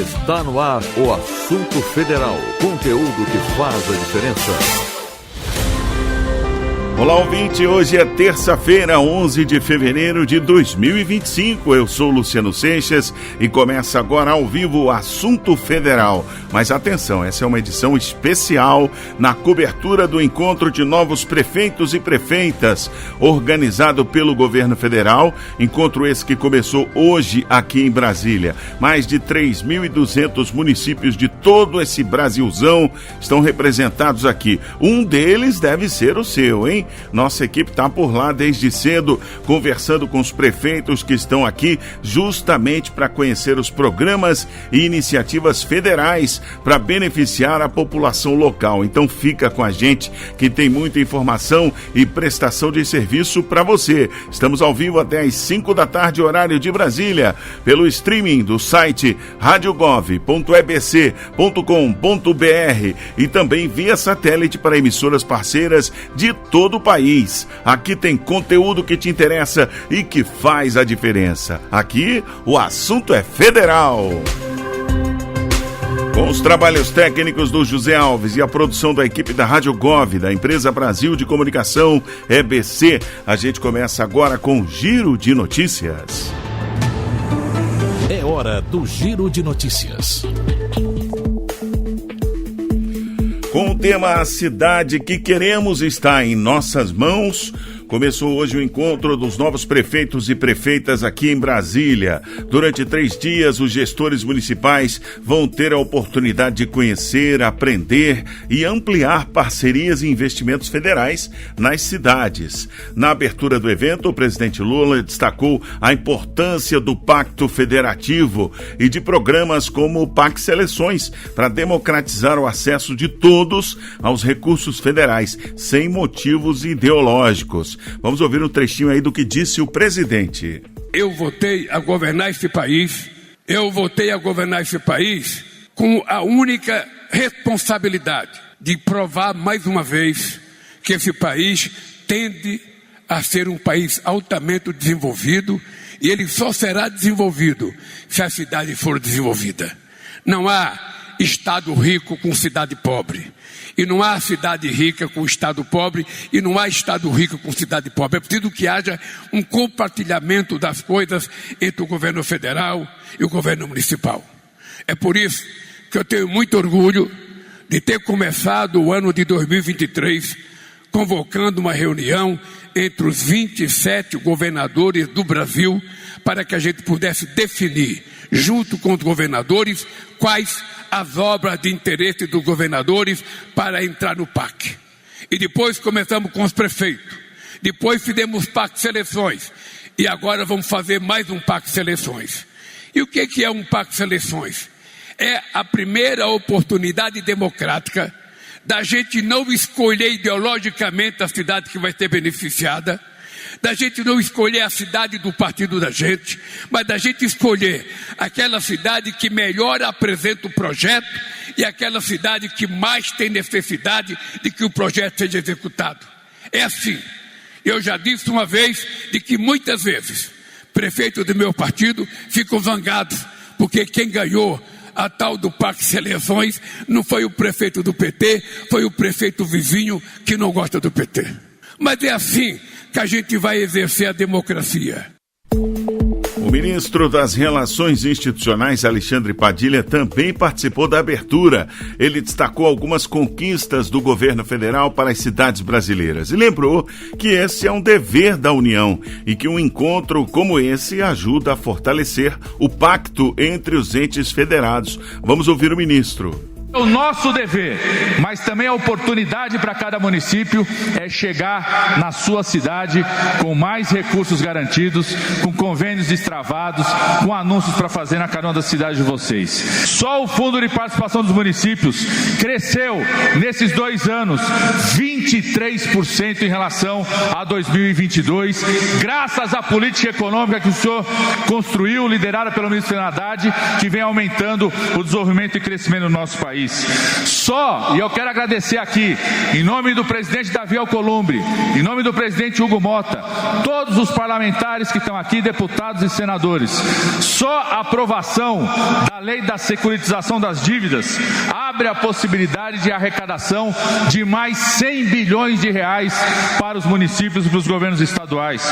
Está no ar o Assunto Federal, conteúdo que faz a diferença. Olá, ouvinte, hoje é terça-feira, 11 de fevereiro de 2025. Eu sou Luciano Seixas e começa agora ao vivo o Assunto Federal. Mas atenção, essa é uma edição especial na cobertura do encontro de novos prefeitos e prefeitas, organizado pelo governo federal. Encontro esse que começou hoje aqui em Brasília. Mais de 3.200 municípios de todo esse Brasilzão estão representados aqui. Um deles deve ser o seu, hein? Nossa equipe está por lá desde cedo, conversando com os prefeitos que estão aqui justamente para conhecer os programas e iniciativas federais para beneficiar a população local. Então fica com a gente que tem muita informação e prestação de serviço para você. Estamos ao vivo até às 5 da tarde, horário de Brasília, pelo streaming do site radiogov.ebc.com.br e também via satélite para emissoras parceiras de todo o país. Aqui tem conteúdo que te interessa e que faz a diferença. Aqui o assunto é federal. Com os trabalhos técnicos do José Alves e a produção da equipe da Rádio Gov, da Empresa Brasil de Comunicação, EBC, a gente começa agora com o Giro de Notícias. É hora do Giro de Notícias. Com o tema A Cidade que Queremos está em nossas mãos, começou hoje o encontro dos novos prefeitos e prefeitas aqui em Brasília. Durante 3 dias, os gestores municipais vão ter a oportunidade de conhecer, aprender e ampliar parcerias e investimentos federais nas cidades. Na abertura do evento, o presidente Lula destacou a importância do Pacto Federativo e de programas como o PAC Seleções para democratizar o acesso de todos aos recursos federais, sem motivos ideológicos. Vamos ouvir um trechinho aí do que disse o presidente. Eu voltei a governar esse país com a única responsabilidade de provar mais uma vez que esse país tende a ser um país altamente desenvolvido e ele só será desenvolvido se a cidade for desenvolvida. Não há estado rico com cidade pobre. E não há cidade rica com estado pobre, e não há estado rico com cidade pobre. É preciso que haja um compartilhamento das coisas entre o governo federal e o governo municipal. É por isso que eu tenho muito orgulho de ter começado o ano de 2023 convocando uma reunião entre os 27 governadores do Brasil para que a gente pudesse definir, junto com os governadores, quais as obras de interesse dos governadores para entrar no PAC. E depois começamos com os prefeitos. Depois fizemos PAC Seleções. E agora vamos fazer mais um PAC Seleções. E o que é um PAC Seleções? É a primeira oportunidade democrática da gente não escolher ideologicamente a cidade que vai ser beneficiada, da gente não escolher a cidade do partido da gente, mas da gente escolher aquela cidade que melhor apresenta o projeto e aquela cidade que mais tem necessidade de que o projeto seja executado. É assim. Eu já disse uma vez de que muitas vezes prefeitos do meu partido ficam zangados porque quem ganhou a tal do PAC Seleções não foi o prefeito do PT, foi o prefeito vizinho que não gosta do PT. Mas é assim que a gente vai exercer a democracia. O ministro das Relações Institucionais, Alexandre Padilha, também participou da abertura. Ele destacou algumas conquistas do governo federal para as cidades brasileiras e lembrou que esse é um dever da União e que um encontro como esse ajuda a fortalecer o pacto entre os entes federados. Vamos ouvir o ministro. O nosso dever, mas também a oportunidade para cada município é chegar na sua cidade com mais recursos garantidos, com convênios destravados, com anúncios para fazer na carona da cidade de vocês. Só o Fundo de Participação dos Municípios cresceu nesses 2 anos 23% em relação a 2022, graças à política econômica que o senhor construiu, liderada pelo ministro Fernando Haddad, que vem aumentando o desenvolvimento e crescimento do nosso país. país. E eu quero agradecer aqui, em nome do presidente Davi Alcolumbre, em nome do presidente Hugo Mota, todos os parlamentares que estão aqui, deputados e senadores. Só a aprovação da lei da securitização das dívidas abre a possibilidade de arrecadação de mais 100 bilhões de reais para os municípios e para os governos estaduais.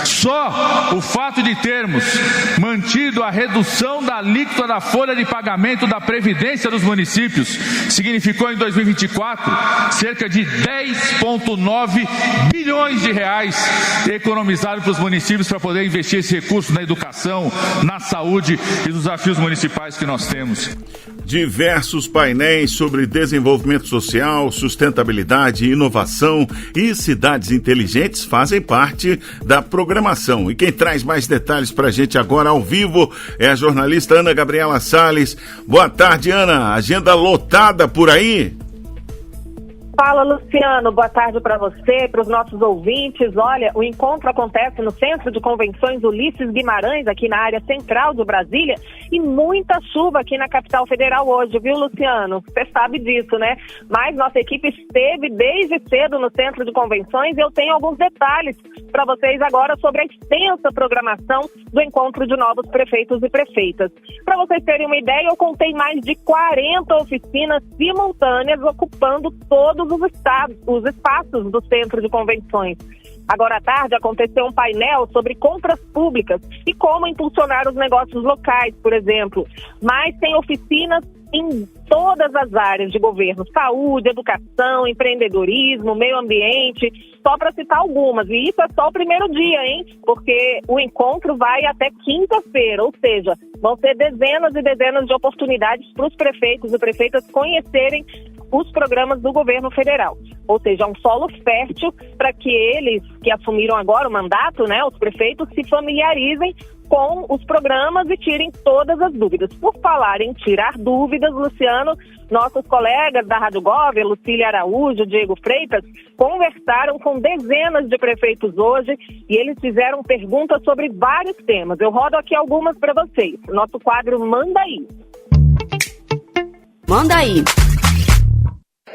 Só o fato de termos mantido a redução da alíquota da folha de pagamento da Previdência dos municípios significou em 2024 cerca de 10,9 bilhões de reais economizados para os municípios para poder investir esse recurso na educação, na saúde e nos desafios municipais que nós temos. Diversos painéis sobre desenvolvimento social, sustentabilidade, inovação e cidades inteligentes fazem parte da programação. E quem traz mais detalhes para a gente agora ao vivo é a jornalista Ana Gabriela Salles. Boa tarde, Ana. Agenda lotada por aí? Fala, Luciano, boa tarde para você, para os nossos ouvintes. Olha, o encontro acontece no Centro de Convenções Ulisses Guimarães, aqui na área central de Brasília, e muita chuva aqui na capital federal hoje, viu, Luciano? Você sabe disso, né? Mas nossa equipe esteve desde cedo no Centro de Convenções e eu tenho alguns detalhes para vocês agora sobre a extensa programação do encontro de novos prefeitos e prefeitas. Para vocês terem uma ideia, eu contei mais de 40 oficinas simultâneas ocupando todos os espaços do Centro de Convenções. Agora à tarde aconteceu um painel sobre compras públicas e como impulsionar os negócios locais, por exemplo. Mas tem oficinas em todas as áreas de governo: saúde, educação, empreendedorismo, meio ambiente, só para citar algumas. E isso é só o primeiro dia, hein? Porque o encontro vai até quinta-feira, ou seja, vão ter dezenas e dezenas de oportunidades para os prefeitos e prefeitas conhecerem os programas do governo federal. Ou seja, um solo fértil para que eles que assumiram agora o mandato, né, os prefeitos, se familiarizem com os programas e tirem todas as dúvidas. Por falar em tirar dúvidas, Luciano, nossos colegas da Rádio Gov, Lucília Araújo, Diego Freitas, conversaram com dezenas de prefeitos hoje e eles fizeram perguntas sobre vários temas. Eu rodo aqui algumas para vocês. Nosso quadro Manda Aí. Manda Aí.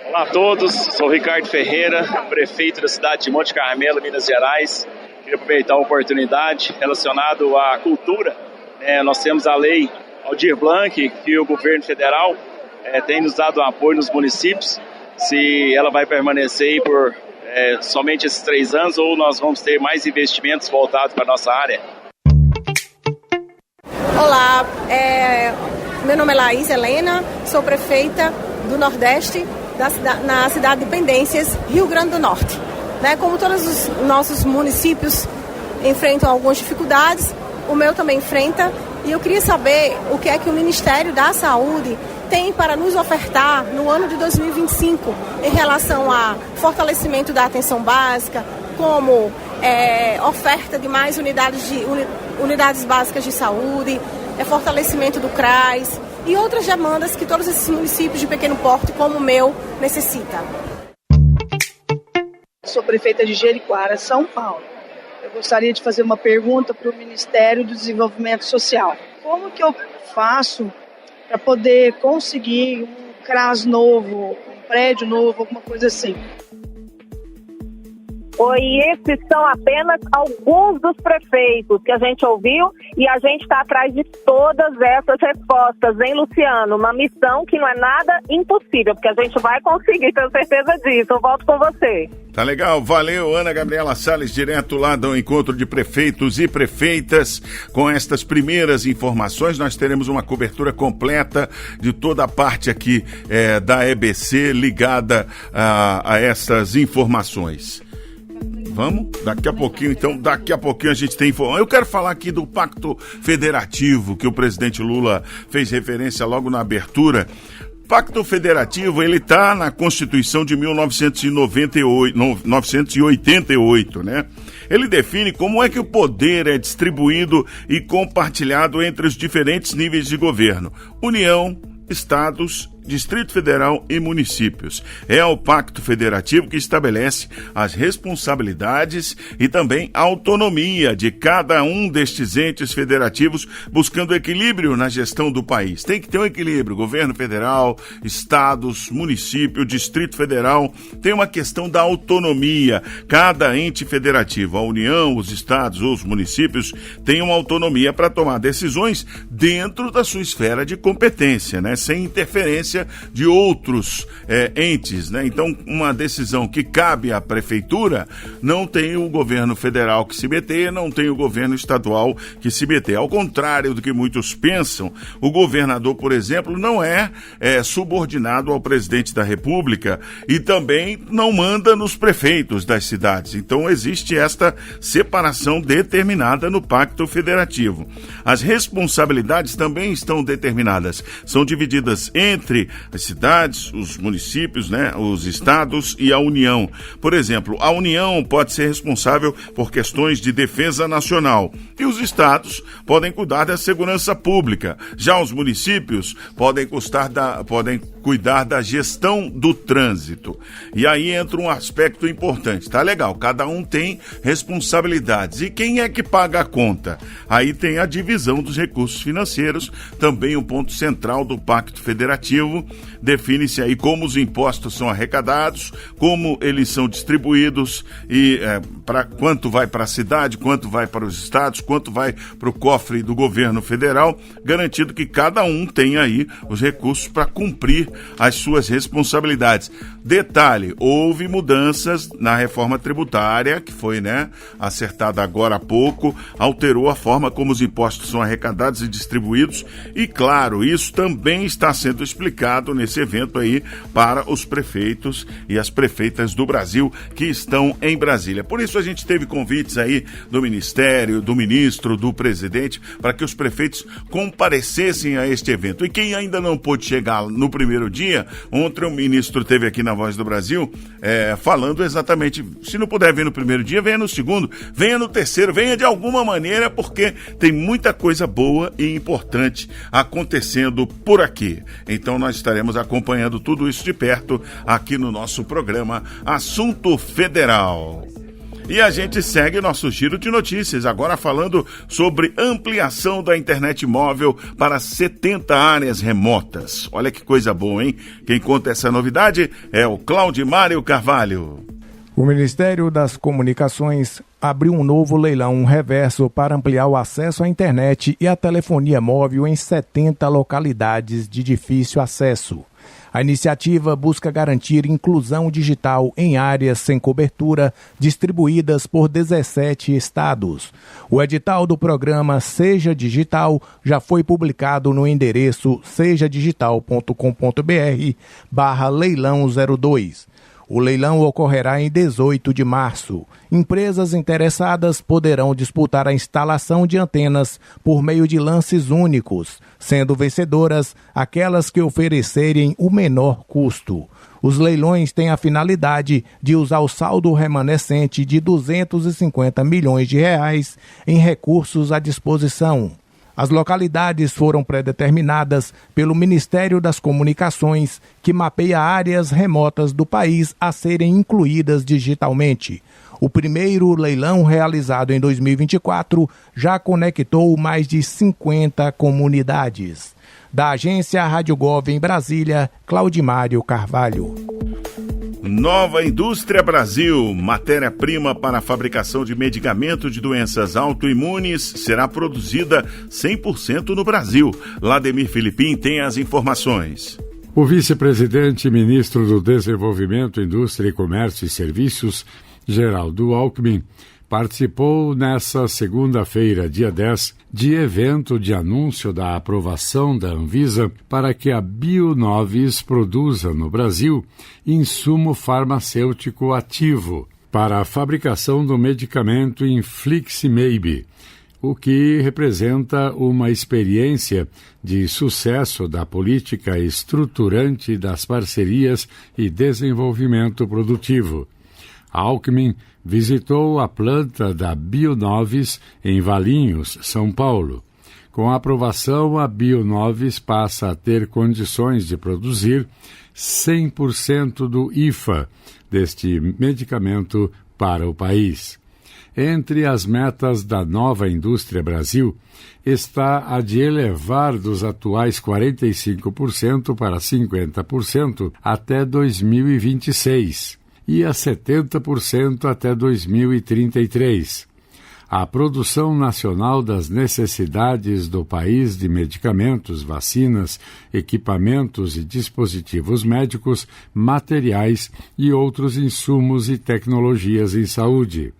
Olá a todos, sou Ricardo Ferreira, prefeito da cidade de Monte Carmelo, Minas Gerais. Queria aproveitar a oportunidade relacionada à cultura. Nós temos a lei Aldir Blanc, que o governo federal tem nos dado apoio nos municípios. Se ela vai permanecer por somente esses 3 anos ou nós vamos ter mais investimentos voltados para a nossa área. Olá, meu nome é Laís Helena, sou prefeita do Nordeste, na cidade de Pendências, Rio Grande do Norte. Como todos os nossos municípios enfrentam algumas dificuldades, o meu também enfrenta, e eu queria saber o que é que o Ministério da Saúde tem para nos ofertar no ano de 2025 em relação a fortalecimento da atenção básica, como oferta de mais unidades básicas de saúde, fortalecimento do CRAS e outras demandas que todos esses municípios de pequeno porte, como o meu, necessitam. Sou prefeita de Jericoara, São Paulo. Eu gostaria de fazer uma pergunta para o Ministério do Desenvolvimento Social. Como que eu faço para poder conseguir um CRAS novo, um prédio novo, alguma coisa assim? E esses são apenas alguns dos prefeitos que a gente ouviu e a gente está atrás de todas essas respostas, hein, Luciano? Uma missão que não é nada impossível, porque a gente vai conseguir, tenho certeza disso. Eu volto com você. Tá legal, valeu, Ana Gabriela Salles, direto lá do encontro de prefeitos e prefeitas. Com estas primeiras informações, nós teremos uma cobertura completa de toda a parte aqui da EBC ligada a essas informações. Vamos? Daqui a pouquinho a gente tem informação. Eu quero falar aqui do Pacto Federativo, que o presidente Lula fez referência logo na abertura. Pacto Federativo, ele está na Constituição de 1988, né? Ele define como é que o poder é distribuído e compartilhado entre os diferentes níveis de governo: União, Estados Distrito Federal e municípios. É o Pacto Federativo que estabelece as responsabilidades e também a autonomia de cada um destes entes federativos, buscando equilíbrio na gestão do país. Tem que ter um equilíbrio, governo federal, estados, município, Distrito Federal, tem uma questão da autonomia. Cada ente federativo, a União, os estados ou os municípios, têm uma autonomia para tomar decisões dentro da sua esfera de competência, né? Sem interferência de outros entes, né? Então, uma decisão que cabe à prefeitura, não tem o governo federal que se meter, não tem o governo estadual que se meter. Ao contrário do que muitos pensam, o governador, por exemplo, não é subordinado ao presidente da República e também não manda nos prefeitos das cidades. Então, existe esta separação determinada no Pacto Federativo. As responsabilidades também estão determinadas. São divididas entre as cidades, os municípios, né, os estados e a União. Por exemplo, a União pode ser responsável por questões de defesa nacional e os estados podem cuidar da segurança pública. Já os municípios podem cuidar da gestão do trânsito. E aí entra um aspecto importante. Tá legal, cada um tem responsabilidades. E quem é que paga a conta? Aí tem a divisão dos recursos financeiros, também um ponto central do Pacto Federativo. Define-se aí como os impostos são arrecadados, como eles são distribuídos e quanto vai para a cidade, quanto vai para os estados, quanto vai para o cofre do governo federal, garantido que cada um tem aí os recursos para cumprir as suas responsabilidades. Detalhe, houve mudanças na reforma tributária, que foi, acertada agora há pouco, alterou a forma como os impostos são arrecadados e distribuídos e, claro, isso também está sendo explicado nesse evento aí para os prefeitos e as prefeitas do Brasil que estão em Brasília. Por isso a gente teve convites aí do Ministério, do Ministro, do Presidente, para que os prefeitos comparecessem a este evento. E quem ainda não pôde chegar no primeiro dia, ontem o ministro esteve aqui na Voz do Brasil falando exatamente, se não puder vir no primeiro dia, venha no segundo, venha no terceiro, venha de alguma maneira, porque tem muita coisa boa e importante acontecendo por aqui. Então nós estaremos acompanhando tudo isso de perto aqui no nosso programa Assunto Federal. E a gente segue nosso giro de notícias, agora falando sobre ampliação da internet móvel para 70 áreas remotas. Olha que coisa boa, hein? Quem conta essa novidade é o Claudimário Carvalho. O Ministério das Comunicações abriu um novo leilão reverso para ampliar o acesso à internet e à telefonia móvel em 70 localidades de difícil acesso. A iniciativa busca garantir inclusão digital em áreas sem cobertura distribuídas por 17 estados. O edital do programa Seja Digital já foi publicado no endereço sejadigital.com.br/leilão02. O leilão ocorrerá em 18 de março. Empresas interessadas poderão disputar a instalação de antenas por meio de lances únicos, sendo vencedoras aquelas que oferecerem o menor custo. Os leilões têm a finalidade de usar o saldo remanescente de R$250 milhões em recursos à disposição. As localidades foram predeterminadas pelo Ministério das Comunicações, que mapeia áreas remotas do país a serem incluídas digitalmente. O primeiro leilão, realizado em 2024, já conectou mais de 50 comunidades. Da agência Rádio Gov em Brasília, Claudimário Carvalho. Nova Indústria Brasil, matéria-prima para a fabricação de medicamentos de doenças autoimunes, será produzida 100% no Brasil. Lademir Filipim tem as informações. O vice-presidente e ministro do Desenvolvimento, Indústria, Comércio e Serviços, Geraldo Alckmin, participou nesta segunda-feira, dia 10, de evento de anúncio da aprovação da Anvisa para que a Bionovis produza no Brasil insumo farmacêutico ativo para a fabricação do medicamento Infliximab, o que representa uma experiência de sucesso da política estruturante das parcerias e desenvolvimento produtivo. Alckmin visitou a planta da Bionovis em Valinhos, São Paulo. Com a aprovação, a Bionovis passa a ter condições de produzir 100% do IFA deste medicamento para o país. Entre as metas da Nova Indústria Brasil está a de elevar dos atuais 45% para 50% até 2026 e a 70% até 2033. A produção nacional das necessidades do país de medicamentos, vacinas, equipamentos e dispositivos médicos, materiais e outros insumos e tecnologias em saúde.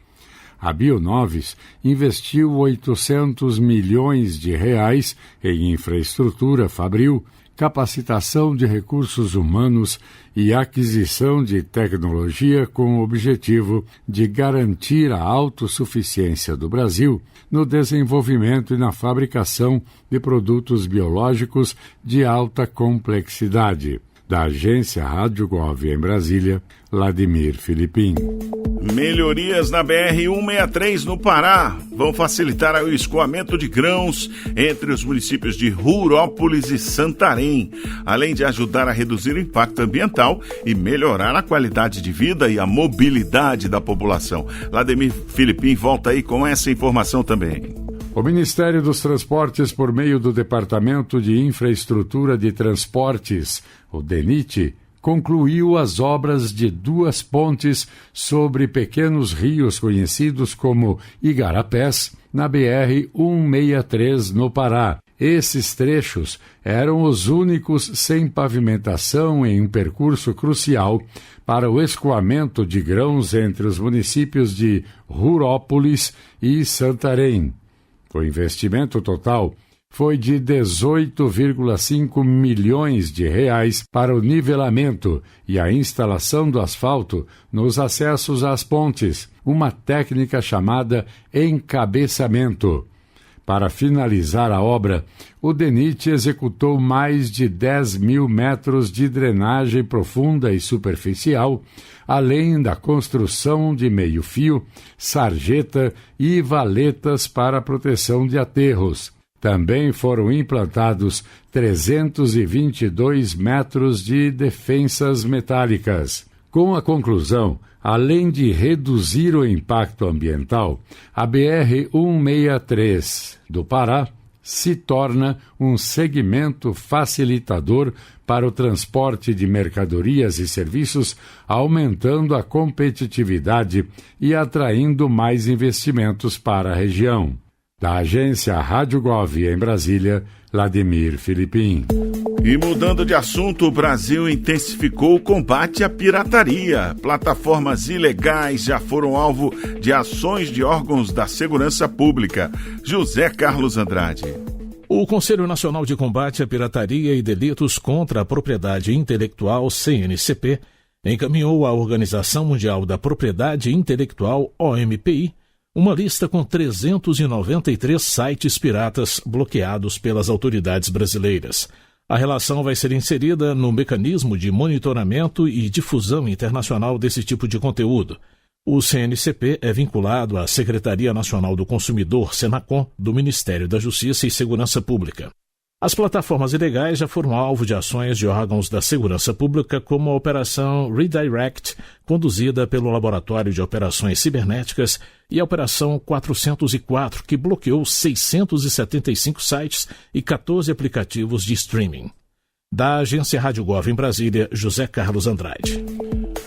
A Bionovis investiu 800 milhões de reais em infraestrutura fabril, capacitação de recursos humanos e aquisição de tecnologia com o objetivo de garantir a autossuficiência do Brasil no desenvolvimento e na fabricação de produtos biológicos de alta complexidade. Da agência Rádio Gov em Brasília, Vladimir Filipim. Melhorias na BR-163 no Pará vão facilitar o escoamento de grãos entre os municípios de Rurópolis e Santarém, além de ajudar a reduzir o impacto ambiental e melhorar a qualidade de vida e a mobilidade da população. Vladimir Filipim volta aí com essa informação também. O Ministério dos Transportes, por meio do Departamento de Infraestrutura de Transportes, o DENIT, concluiu as obras de 2 pontes sobre pequenos rios conhecidos como igarapés, na BR-163, no Pará. Esses trechos eram os únicos sem pavimentação em um percurso crucial para o escoamento de grãos entre os municípios de Rurópolis e Santarém. O investimento total foi de 18,5 milhões de reais para o nivelamento e a instalação do asfalto nos acessos às pontes, uma técnica chamada encabeçamento. Para finalizar a obra, o DENIT executou mais de 10 mil metros de drenagem profunda e superficial, além da construção de meio-fio, sarjeta e valetas para proteção de aterros. Também foram implantados 322 metros de defensas metálicas. Com a conclusão, além de reduzir o impacto ambiental, a BR-163 do Pará se torna um segmento facilitador para o transporte de mercadorias e serviços, aumentando a competitividade e atraindo mais investimentos para a região. Da agência Rádio Gov em Brasília, Vladimir Filipim. E mudando de assunto, o Brasil intensificou o combate à pirataria. Plataformas ilegais já foram alvo de ações de órgãos da segurança pública. José Carlos Andrade. O Conselho Nacional de Combate à Pirataria e Delitos contra a Propriedade Intelectual, CNCP, encaminhou à Organização Mundial da Propriedade Intelectual, OMPI, uma lista com 393 sites piratas bloqueados pelas autoridades brasileiras. A relação vai ser inserida no mecanismo de monitoramento e difusão internacional desse tipo de conteúdo. O CNCP é vinculado à Secretaria Nacional do Consumidor, Senacom, do Ministério da Justiça e Segurança Pública. As plataformas ilegais já foram alvo de ações de órgãos da segurança pública, como a Operação Redirect, conduzida pelo Laboratório de Operações Cibernéticas, e a Operação 404, que bloqueou 675 sites e 14 aplicativos de streaming. Da agência Rádio Gov em Brasília, José Carlos Andrade.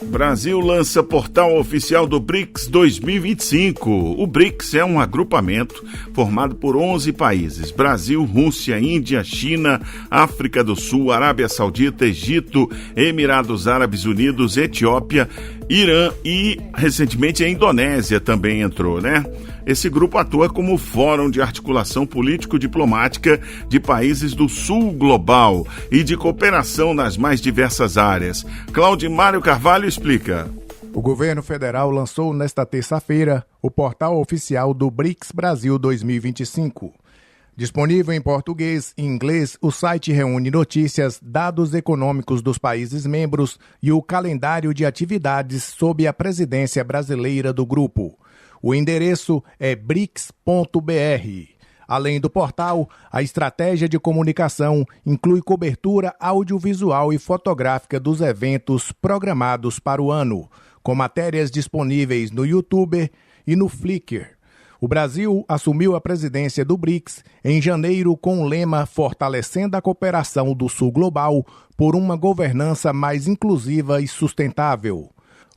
Brasil lança portal oficial do BRICS 2025. O BRICS é um agrupamento formado por 11 países: Brasil, Rússia, Índia, China, África do Sul, Arábia Saudita, Egito, Emirados Árabes Unidos, Etiópia, Irã e, recentemente, a Indonésia também entrou, né? Esse grupo atua como fórum de articulação político-diplomática de países do sul global e de cooperação nas mais diversas áreas. Claudimário Carvalho explica. O governo federal lançou nesta terça-feira o portal oficial do BRICS Brasil 2025. Disponível em português e inglês, o site reúne notícias, dados econômicos dos países membros e o calendário de atividades sob a presidência brasileira do grupo. O endereço é brics.br. Além do portal, a estratégia de comunicação inclui cobertura audiovisual e fotográfica dos eventos programados para o ano, com matérias disponíveis no YouTube e no Flickr. O Brasil assumiu a presidência do BRICS em janeiro com o lema Fortalecendo a Cooperação do Sul Global por uma governança mais inclusiva e sustentável.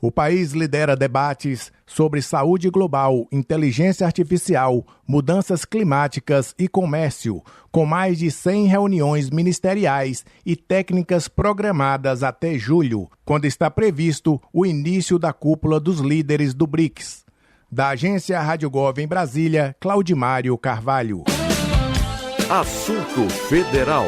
O país lidera debates sobre saúde global, inteligência artificial, mudanças climáticas e comércio, com mais de 100 reuniões ministeriais e técnicas programadas até julho, quando está previsto o início da cúpula dos líderes do BRICS. Da agência Rádio Gov em Brasília, Claudimário Carvalho. Assunto Federal.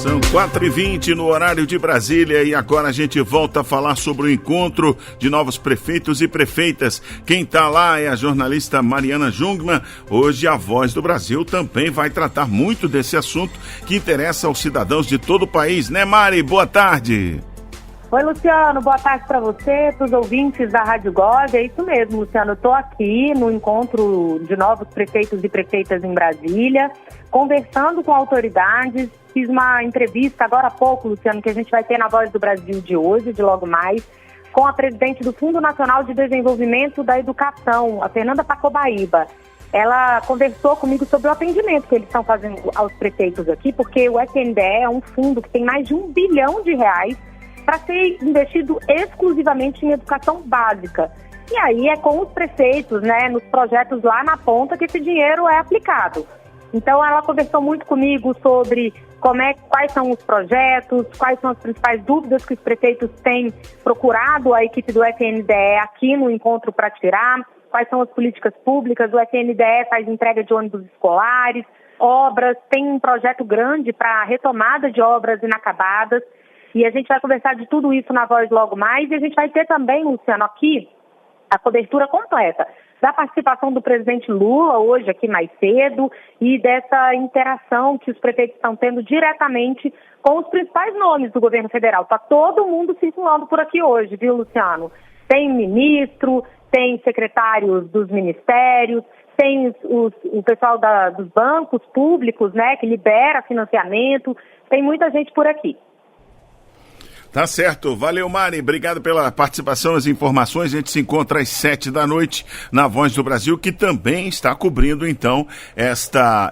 São 4h20 no horário de Brasília e agora a gente volta a falar sobre o encontro de novos prefeitos e prefeitas. Quem está lá é a jornalista Mariana Jungmann. Hoje a Voz do Brasil também vai tratar muito desse assunto que interessa aos cidadãos de todo o país, né, Mari? Boa tarde. Oi, Luciano, boa tarde para você, para os ouvintes da Rádio Gov. É isso mesmo, Luciano, eu estou aqui no encontro de novos prefeitos e prefeitas em Brasília, conversando com autoridades. Fiz uma entrevista agora há pouco, Luciano, que a gente vai ter na Voz do Brasil de hoje, de logo mais, com a presidente do Fundo Nacional de Desenvolvimento da Educação, a Fernanda Pacobaíba. Ela conversou comigo sobre o atendimento que eles estão fazendo aos prefeitos aqui, porque o FNDE é um fundo que tem mais de R$1 bilhão para ser investido exclusivamente em educação básica. E aí é com os prefeitos, né, nos projetos lá na ponta que esse dinheiro é aplicado. Então ela conversou muito comigo sobre quais são os projetos, quais são as principais dúvidas que os prefeitos têm procurado a equipe do FNDE aqui no encontro para tirar, quais são as políticas públicas. O FNDE faz entrega de ônibus escolares, obras, tem um projeto grande para a retomada de obras inacabadas. E a gente vai conversar de tudo isso na Voz logo mais. E a gente vai ter também, Luciano, aqui a cobertura completa da participação do presidente Lula hoje aqui mais cedo e dessa interação que os prefeitos estão tendo diretamente com os principais nomes do governo federal. Está todo mundo circulando por aqui hoje, viu, Luciano? Tem ministro, tem secretários dos ministérios, tem o pessoal dos bancos públicos, né, que libera financiamento, tem muita gente por aqui. Tá certo, valeu, Mari, obrigado pela participação, as informações. A gente se encontra às 7h na Voz do Brasil, que também está cobrindo então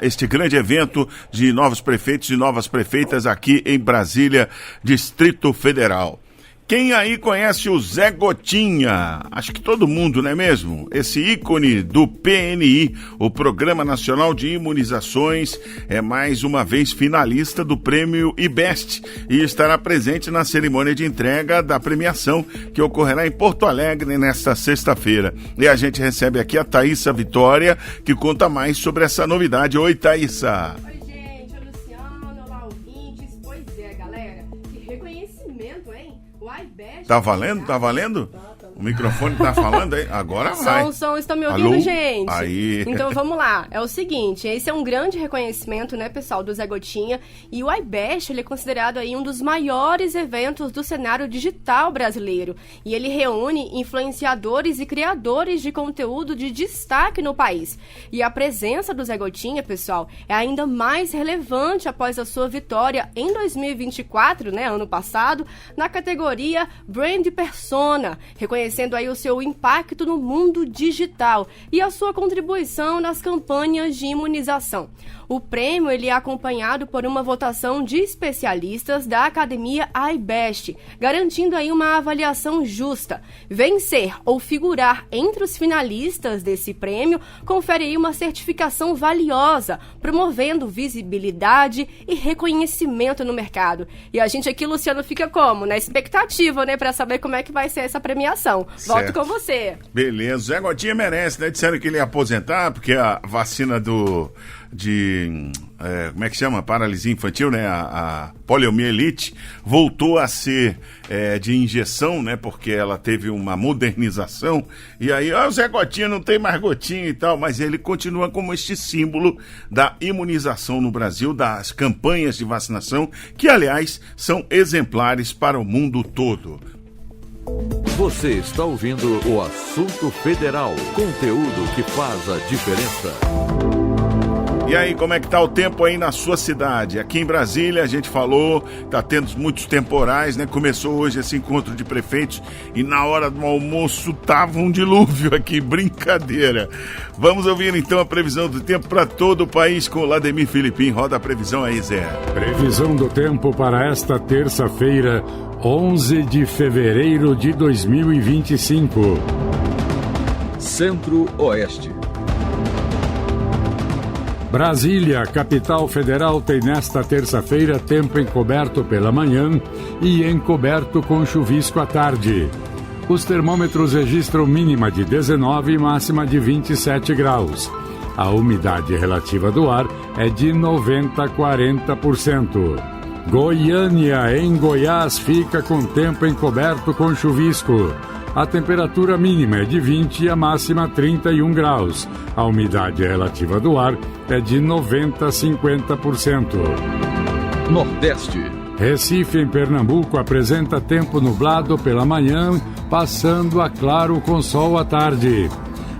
este grande evento de novos prefeitos e novas prefeitas aqui em Brasília, Distrito Federal. Quem aí conhece o Zé Gotinha? Acho que todo mundo, não é mesmo? Esse ícone do PNI, o Programa Nacional de Imunizações, é mais uma vez finalista do Prêmio IBEST e estará presente na cerimônia de entrega da premiação que ocorrerá em Porto Alegre nesta sexta-feira. E a gente recebe aqui a Thaísa Vitória, que conta mais sobre essa novidade. Oi, Thaísa. Tá valendo? Tá valendo? O microfone tá falando aí? Agora vai. Som, estão me ouvindo, alô? gente? Aí. Então vamos lá. É o seguinte, esse é um grande reconhecimento, né, pessoal, do Zé Gotinha. E o IBEST, ele é considerado aí um dos maiores eventos do cenário digital brasileiro. E ele reúne influenciadores e criadores de conteúdo de destaque no país. E a presença do Zé Gotinha, pessoal, é ainda mais relevante após a sua vitória em 2024, né, ano passado, na categoria Brand Persona, reconhecendo aí o seu impacto no mundo digital e a sua contribuição nas campanhas de imunização. O prêmio ele é acompanhado por uma votação de especialistas da Academia IBEST, garantindo aí uma avaliação justa. Vencer ou figurar entre os finalistas desse prêmio confere aí uma certificação valiosa, promovendo visibilidade e reconhecimento no mercado. E a gente aqui, Luciano, fica como? Na expectativa, né, para saber como é que vai ser essa premiação. Volto certo. Com você. Beleza, Zé Gotinha merece, né? Disseram que ele ia aposentar, porque a vacina como é que chama? Paralisia infantil, né? A poliomielite voltou a ser de injeção, né? Porque ela teve uma modernização. E aí, o Zé Gotinha não tem mais gotinha e tal, mas ele continua como este símbolo da imunização no Brasil, das campanhas de vacinação, que, aliás, são exemplares para o mundo todo. Você está ouvindo o Assunto Federal, conteúdo que faz a diferença. E aí, como é que tá o tempo aí na sua cidade? Aqui em Brasília, a gente falou, tá tendo muitos temporais, né? Começou hoje esse encontro de prefeitos e na hora do almoço tava um dilúvio aqui, brincadeira. Vamos ouvir então a previsão do tempo para todo o país com o Lademir Filipim. Roda a previsão aí, Zé. Previsão do tempo para esta terça-feira, 11 de fevereiro de 2025. Centro-Oeste. Brasília, capital federal, tem nesta terça-feira tempo encoberto pela manhã e encoberto com chuvisco à tarde. Os termômetros registram mínima de 19 e máxima de 27 graus. A umidade relativa do ar é de 90 a 40%. Goiânia, em Goiás, fica com tempo encoberto com chuvisco. A temperatura mínima é de 20 e a máxima 31 graus. A umidade relativa do ar é de 90 a 50%. Nordeste. Recife, em Pernambuco, apresenta tempo nublado pela manhã, passando a claro com sol à tarde.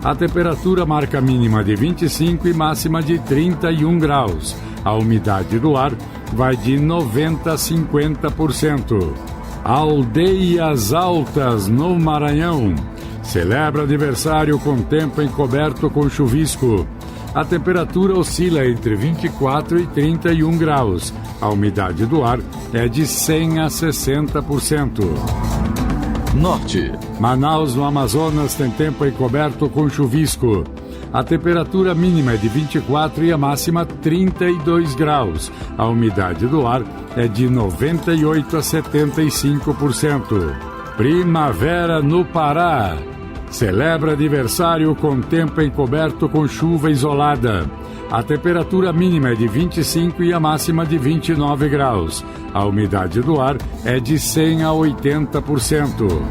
A temperatura marca mínima de 25 e máxima de 31 graus. A umidade do ar vai de 90 a 50%. Aldeias Altas, no Maranhão, celebra aniversário com tempo encoberto com chuvisco. A temperatura oscila entre 24 e 31 graus. A umidade do ar é de 100 a 60%. Norte. Manaus, no Amazonas, tem tempo encoberto com chuvisco. A temperatura mínima é de 24 e a máxima 32 graus. A umidade do ar é de 98 a 75%. Primavera no Pará. Celebra aniversário com tempo encoberto com chuva isolada. A temperatura mínima é de 25 e a máxima de 29 graus. A umidade do ar é de 100 a 80%.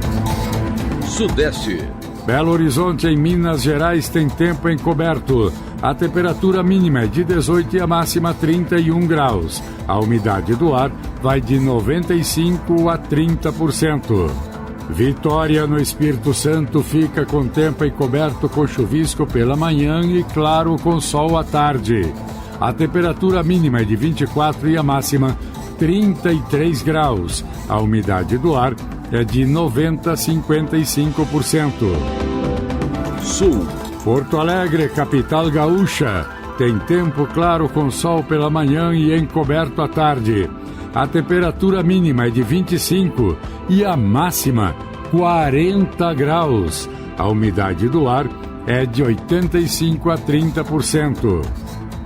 Sudeste. Belo Horizonte, em Minas Gerais, tem tempo encoberto. A temperatura mínima é de 18 e a máxima 31 graus. A umidade do ar vai de 95 a 30%. Vitória, no Espírito Santo, fica com tempo encoberto com chuvisco pela manhã e claro com sol à tarde. A temperatura mínima é de 24 e a máxima 33 graus. A umidade do ar é de 90 a 55%. Sul. Porto Alegre, capital gaúcha, tem tempo claro com sol pela manhã e encoberto à tarde. A temperatura mínima é de 25 e a máxima 40 graus. A umidade do ar é de 85 a 30%.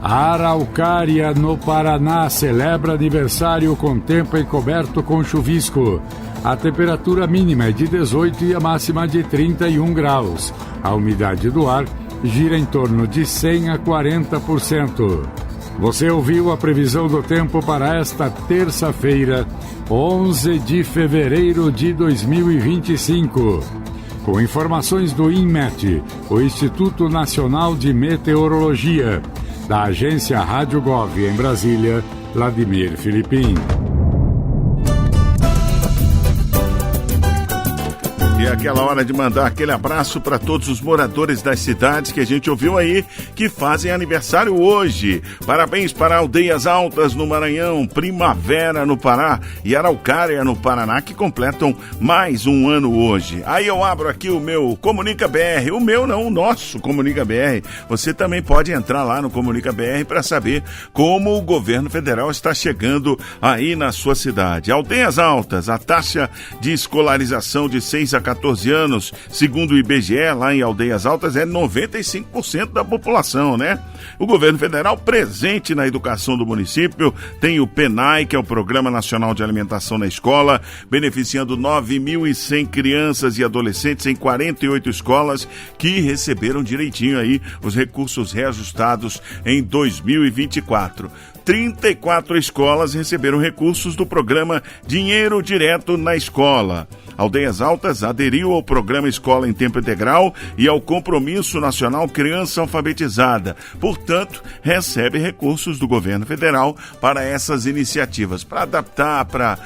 Araucária, no Paraná, celebra aniversário com tempo encoberto com chuvisco. A temperatura mínima é de 18 e a máxima de 31 graus. A umidade do ar gira em torno de 100 a 40%. Você ouviu a previsão do tempo para esta terça-feira, 11 de fevereiro de 2025. Com informações do INMET, o Instituto Nacional de Meteorologia, da agência Rádio Gov em Brasília, Lademir Filipim. E é aquela hora de mandar aquele abraço para todos os moradores das cidades que a gente ouviu aí, que fazem aniversário hoje. Parabéns para Aldeias Altas no Maranhão, Primavera no Pará e Araucária no Paraná, que completam mais um ano hoje. Aí eu abro aqui o meu Comunica BR, o meu não, o nosso Comunica BR. Você também pode entrar lá no Comunica BR para saber como o governo federal está chegando aí na sua cidade. Aldeias Altas, a taxa de escolarização de 6 a 14 anos, segundo o IBGE, lá em Aldeias Altas, é 95% da população, né? O governo federal presente na educação do município tem o PENAI, que é o Programa Nacional de Alimentação na Escola, beneficiando 9.100 crianças e adolescentes em 48 escolas que receberam direitinho aí os recursos reajustados em 2024. 34 escolas receberam recursos do programa Dinheiro Direto na Escola. Aldeias Altas aderiu ao programa Escola em Tempo Integral e ao Compromisso Nacional Criança Alfabetizada. Portanto, recebe recursos do governo federal para essas iniciativas, para adaptar, para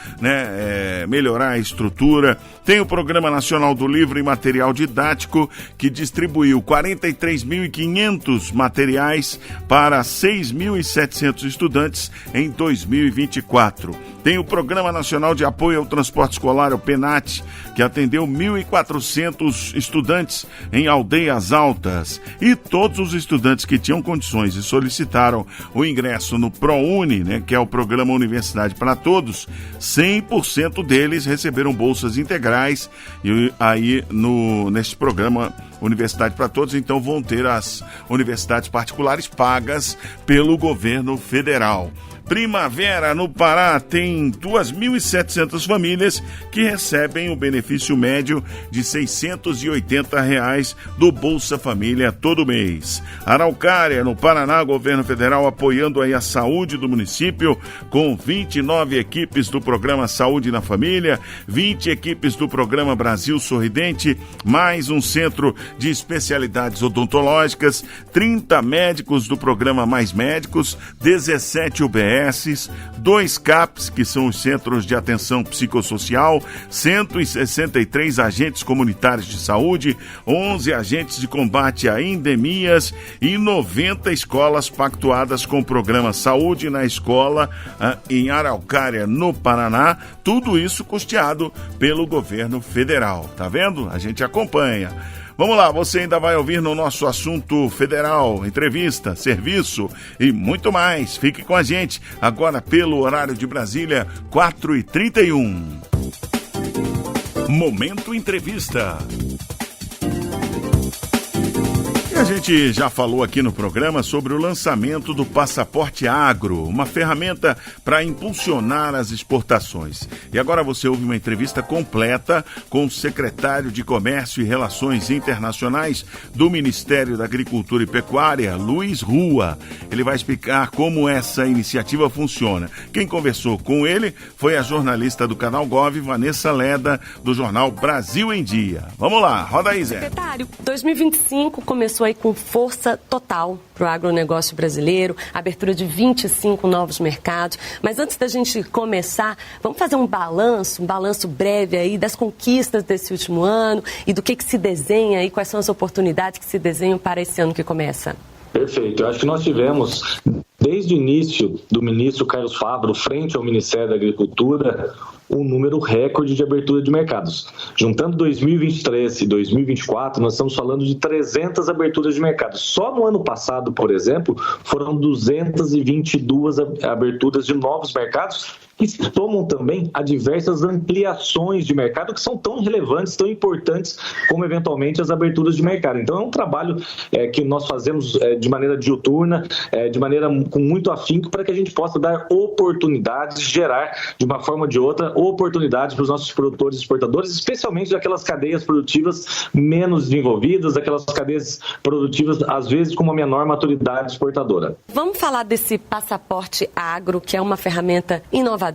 melhorar a estrutura. Tem o Programa Nacional do Livro e Material Didático, que distribuiu 43.500 materiais para 6.700 estudantes em 2024. Tem o Programa Nacional de Apoio ao Transporte Escolar, o PENAT, que atendeu 1.400 estudantes em Aldeias Altas. E todos os estudantes que tinham condições e solicitaram o ingresso no ProUni, que é o Programa Universidade para Todos, 100% deles receberam bolsas integrais. E aí, nesse programa Universidade para Todos, então vão ter as universidades particulares pagas pelo governo federal. Primavera, no Pará, tem 2.700 famílias que recebem o benefício médio de R$ 680 do Bolsa Família todo mês. Araucária, no Paraná, governo federal apoiando aí a saúde do município com 29 equipes do programa Saúde na Família, 20 equipes do programa Brasil Sorridente, mais um centro de especialidades odontológicas, 30 médicos do programa Mais Médicos, 17 UBS, 2 CAPs, que são os Centros de Atenção Psicossocial, 163 agentes comunitários de saúde, 11 agentes de combate a endemias e 90 escolas pactuadas com o programa Saúde na Escola em Araucária, no Paraná. Tudo isso custeado pelo governo federal. Tá vendo? A gente acompanha. Vamos lá, você ainda vai ouvir no nosso Assunto Federal, entrevista, serviço e muito mais. Fique com a gente agora pelo horário de Brasília, 4h31. Momento Entrevista. A gente já falou aqui no programa sobre o lançamento do Passaporte Agro, uma ferramenta para impulsionar as exportações. E agora você ouve uma entrevista completa com o secretário de Comércio e Relações Internacionais do Ministério da Agricultura e Pecuária, Luiz Rua. Ele vai explicar como essa iniciativa funciona. Quem conversou com ele foi a jornalista do Canal Gov, Vanessa Leda, do jornal Brasil em Dia. Vamos lá, roda aí, Zé. Secretário, 2025 começou aí com força total para o agronegócio brasileiro, abertura de 25 novos mercados. Mas antes da gente começar, vamos fazer um balanço breve aí das conquistas desse último ano e do que se desenha aí, quais são as oportunidades que se desenham para esse ano que começa. Perfeito. Eu acho que nós tivemos, desde o início do ministro Carlos Fávaro, frente ao Ministério da Agricultura, um número recorde de abertura de mercados. Juntando 2023 e 2024, nós estamos falando de 300 aberturas de mercado. Só no ano passado, por exemplo, foram 222 aberturas de novos mercados, que se somam também a diversas ampliações de mercado que são tão relevantes, tão importantes como eventualmente as aberturas de mercado. Então é um trabalho que nós fazemos de maneira diuturna, de maneira com muito afinco, para que a gente possa dar oportunidades, gerar de uma forma ou de outra oportunidades para os nossos produtores e exportadores, especialmente daquelas cadeias produtivas menos desenvolvidas, aquelas cadeias produtivas às vezes com uma menor maturidade exportadora. Vamos falar desse Passaporte Agro, que é uma ferramenta inovadora,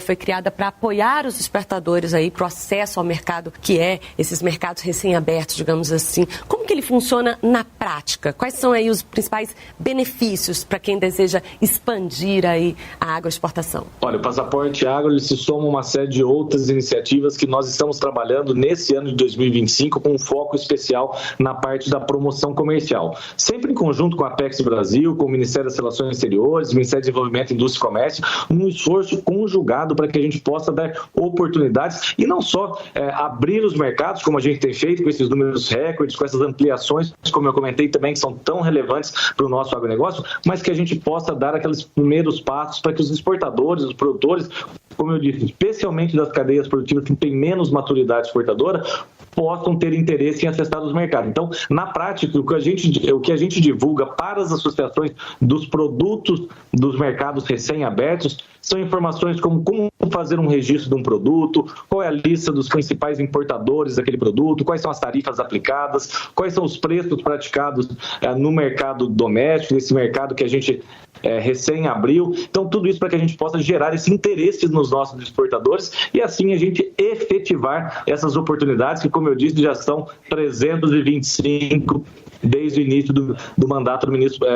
foi criada para apoiar os exportadores aí para o acesso ao mercado, que é esses mercados recém-abertos, digamos assim. Como que ele funciona na prática? Quais são aí os principais benefícios para quem deseja expandir aí a agroexportação? Olha, o Passaporte Agro ele se soma a uma série de outras iniciativas que nós estamos trabalhando nesse ano de 2025 com um foco especial na parte da promoção comercial. Sempre em conjunto com a Apex Brasil, com o Ministério das Relações Exteriores, o Ministério do Desenvolvimento, Indústria e Comércio, um esforço conjugado para que a gente possa dar oportunidades e não só abrir os mercados, como a gente tem feito com esses números recordes, com essas ampliações, como eu comentei também, que são tão relevantes para o nosso agronegócio, mas que a gente possa dar aqueles primeiros passos para que os exportadores, os produtores, como eu disse, especialmente das cadeias produtivas que têm menos maturidade exportadora, possam ter interesse em acessar os mercados. Então, na prática, o que a gente divulga para as associações dos produtos dos mercados recém-abertos são informações como fazer um registro de um produto, qual é a lista dos principais importadores daquele produto, quais são as tarifas aplicadas, quais são os preços praticados no mercado doméstico, nesse mercado que a gente recém abriu. Então, tudo isso para que a gente possa gerar esse interesse nos nossos exportadores e assim a gente efetivar essas oportunidades que, como eu disse, já são 325 desde o início do mandato do ministro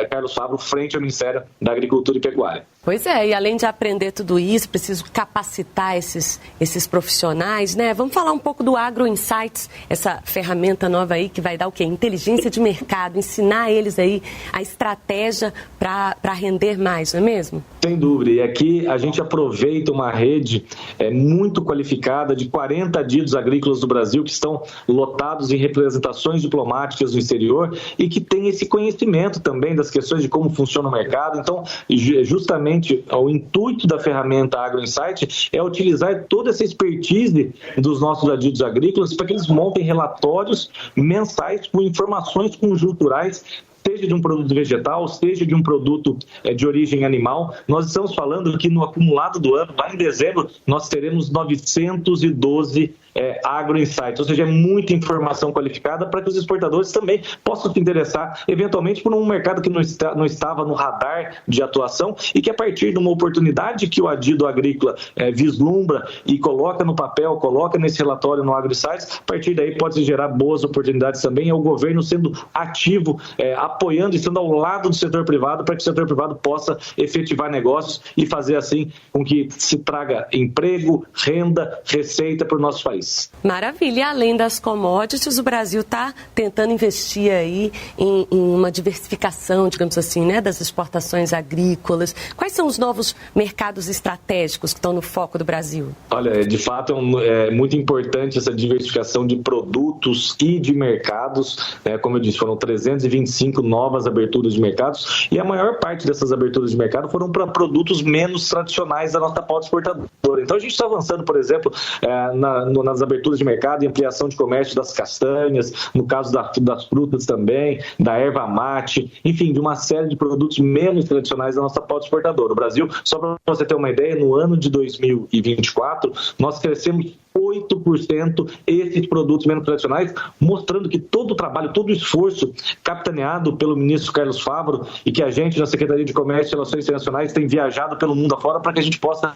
Carlos Fávaro frente ao Ministério da Agricultura e Pecuária. Pois é, e além de aprender tudo isso, preciso capacitar esses profissionais, né? Vamos falar um pouco do Agro Insights, essa ferramenta nova aí que vai dar o quê? Inteligência de mercado, ensinar eles aí a estratégia para render mais, não é mesmo? Sem dúvida, e aqui a gente aproveita uma rede muito qualificada de 40 adidos agrícolas do Brasil que estão lotados em representações diplomáticas no exterior e que têm esse conhecimento também das questões de como funciona o mercado. Então, justamente o intuito da ferramenta Agro Insight é utilizar toda essa expertise dos nossos adidos agrícolas para que eles montem relatórios mensais com informações conjunturais, seja de um produto vegetal, seja de um produto de origem animal. Nós estamos falando que no acumulado do ano, lá em dezembro, nós teremos 912 Agro Insights, ou seja, é muita informação qualificada para que os exportadores também possam se interessar, eventualmente, por um mercado que não estava no radar de atuação e que, a partir de uma oportunidade que o adido agrícola vislumbra e coloca no papel, coloca nesse relatório no Agro Insights, a partir daí pode gerar boas oportunidades também. É o governo sendo ativo, apoiando e estando ao lado do setor privado para que o setor privado possa efetivar negócios e fazer assim com que se traga emprego, renda, receita para o nosso país. Maravilha. E além das commodities, o Brasil está tentando investir aí em uma diversificação, digamos assim, né, das exportações agrícolas. Quais são os novos mercados estratégicos que estão no foco do Brasil? Olha, de fato é muito importante essa diversificação de produtos e de mercados. Como eu disse, foram 325 novas aberturas de mercados e a maior parte dessas aberturas de mercado foram para produtos menos tradicionais da nossa pauta exportadora. Então a gente está avançando, por exemplo, nas aberturas de mercado e ampliação de comércio das castanhas, no caso das frutas também, da erva mate, enfim, de uma série de produtos menos tradicionais da nossa pauta exportadora. O Brasil, só para você ter uma ideia, no ano de 2024, nós crescemos 8% esses produtos menos tradicionais, mostrando que todo o trabalho, todo o esforço capitaneado pelo ministro Carlos Fávaro e que a gente na Secretaria de Comércio e Relações Internacionais tem viajado pelo mundo afora para que a gente possa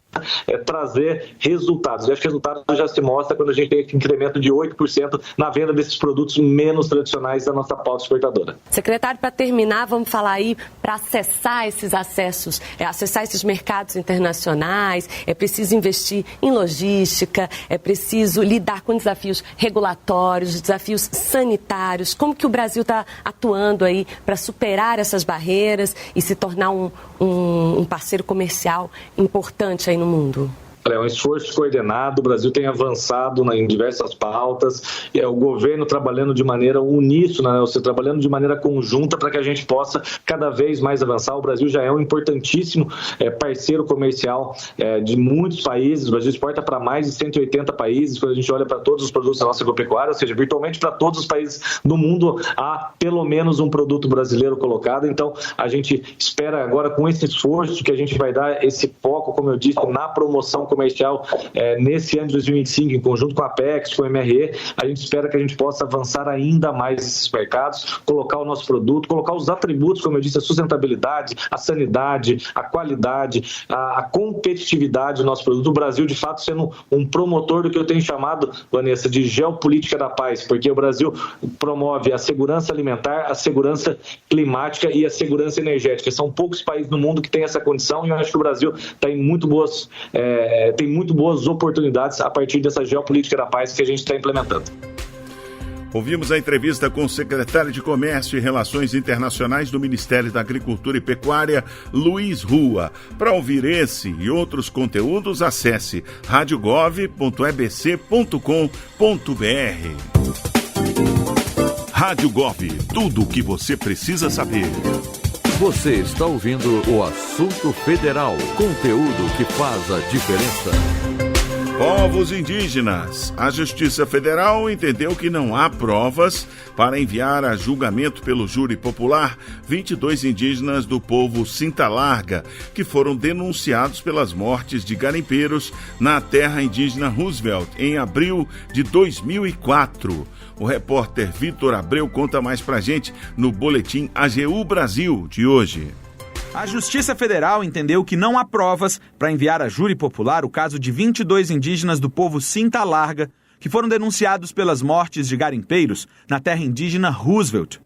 trazer resultados. E acho que o resultado já se mostra quando a gente tem esse incremento de 8% na venda desses produtos menos tradicionais da nossa pauta exportadora. Secretário, para terminar, vamos falar aí para acessar esses acessos, acessar esses mercados internacionais, é preciso investir em logística, é preciso lidar com desafios regulatórios, desafios sanitários. Como que o Brasil está atuando aí para superar essas barreiras e se tornar um parceiro comercial importante aí no mundo? É um esforço coordenado, o Brasil tem avançado em diversas pautas, e o governo trabalhando de maneira uníssona, né? Ou seja, trabalhando de maneira conjunta para que a gente possa cada vez mais avançar. O Brasil já é um importantíssimo parceiro comercial de muitos países. O Brasil exporta para mais de 180 países, quando a gente olha para todos os produtos da nossa agropecuária, ou seja, virtualmente para todos os países do mundo há pelo menos um produto brasileiro colocado. Então, a gente espera agora, com esse esforço, que a gente vai dar esse foco, como eu disse, na promoção comercial nesse ano de 2025, em conjunto com a Apex, com o MRE, a gente espera que a gente possa avançar ainda mais nesses mercados, colocar o nosso produto, colocar os atributos, como eu disse, a sustentabilidade, a sanidade, a qualidade, a competitividade do nosso produto. O Brasil, de fato, sendo um promotor do que eu tenho chamado, Vanessa, de geopolítica da paz, porque o Brasil promove a segurança alimentar, a segurança climática e a segurança energética. São poucos países no mundo que têm essa condição e eu acho que o Brasil tem muito boas oportunidades a partir dessa geopolítica da paz que a gente está implementando. Ouvimos a entrevista com o secretário de Comércio e Relações Internacionais do Ministério da Agricultura e Pecuária, Luiz Rua. Para ouvir esse e outros conteúdos, acesse radiogov.ebc.com.br. Rádio Gov, tudo o que você precisa saber. Você está ouvindo o Assunto Federal, conteúdo que faz a diferença. Povos indígenas. A Justiça Federal entendeu que não há provas para enviar a julgamento pelo júri popular 22 indígenas do povo Cinta Larga, que foram denunciados pelas mortes de garimpeiros na terra indígena Roosevelt em abril de 2004. O repórter Vitor Abreu conta mais pra gente no boletim AGU Brasil de hoje. A Justiça Federal entendeu que não há provas para enviar a júri popular o caso de 22 indígenas do povo Cinta Larga, que foram denunciados pelas mortes de garimpeiros na terra indígena Roosevelt.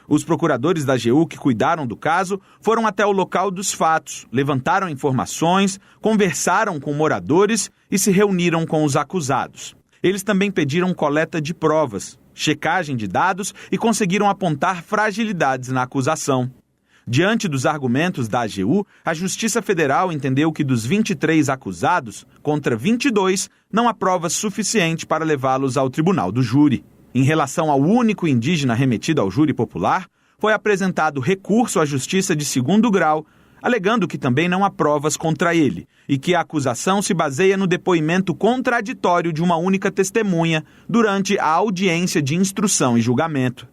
Os procuradores da AGU que cuidaram do caso foram até o local dos fatos, levantaram informações, conversaram com moradores e se reuniram com os acusados. Eles também pediram coleta de provas, checagem de dados e conseguiram apontar fragilidades na acusação. Diante dos argumentos da AGU, a Justiça Federal entendeu que dos 23 acusados, contra 22, não há provas suficientes para levá-los ao tribunal do júri. Em relação ao único indígena remetido ao júri popular, foi apresentado recurso à Justiça de segundo grau, alegando que também não há provas contra ele e que a acusação se baseia no depoimento contraditório de uma única testemunha durante a audiência de instrução e julgamento.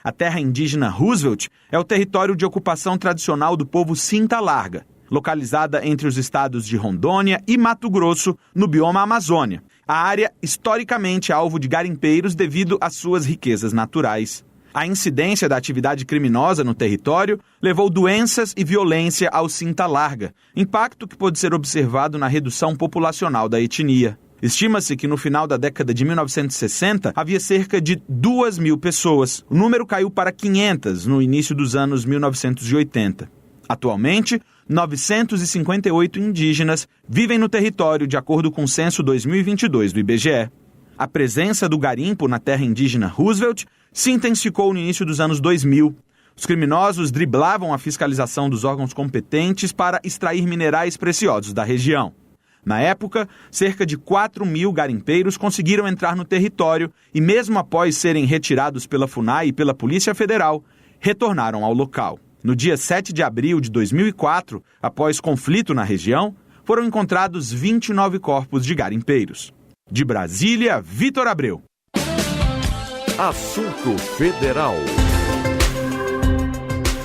A terra indígena Roosevelt é o território de ocupação tradicional do povo Cinta Larga, localizada entre os estados de Rondônia e Mato Grosso, no bioma Amazônia. A área, historicamente, é alvo de garimpeiros devido às suas riquezas naturais. A incidência da atividade criminosa no território levou doenças e violência ao Cinta Larga, impacto que pode ser observado na redução populacional da etnia. Estima-se que no final da década de 1960 havia cerca de 2.000 pessoas. O número caiu para 500 no início dos anos 1980. Atualmente, 958 indígenas vivem no território, de acordo com o censo 2022 do IBGE. A presença do garimpo na terra indígena Roosevelt se intensificou no início dos anos 2000. Os criminosos driblavam a fiscalização dos órgãos competentes para extrair minerais preciosos da região. Na época, cerca de 4.000 garimpeiros conseguiram entrar no território e, mesmo após serem retirados pela FUNAI e pela Polícia Federal, retornaram ao local. No dia 7 de abril de 2004, após conflito na região, foram encontrados 29 corpos de garimpeiros. De Brasília, Vitor Abreu. Assunto Federal.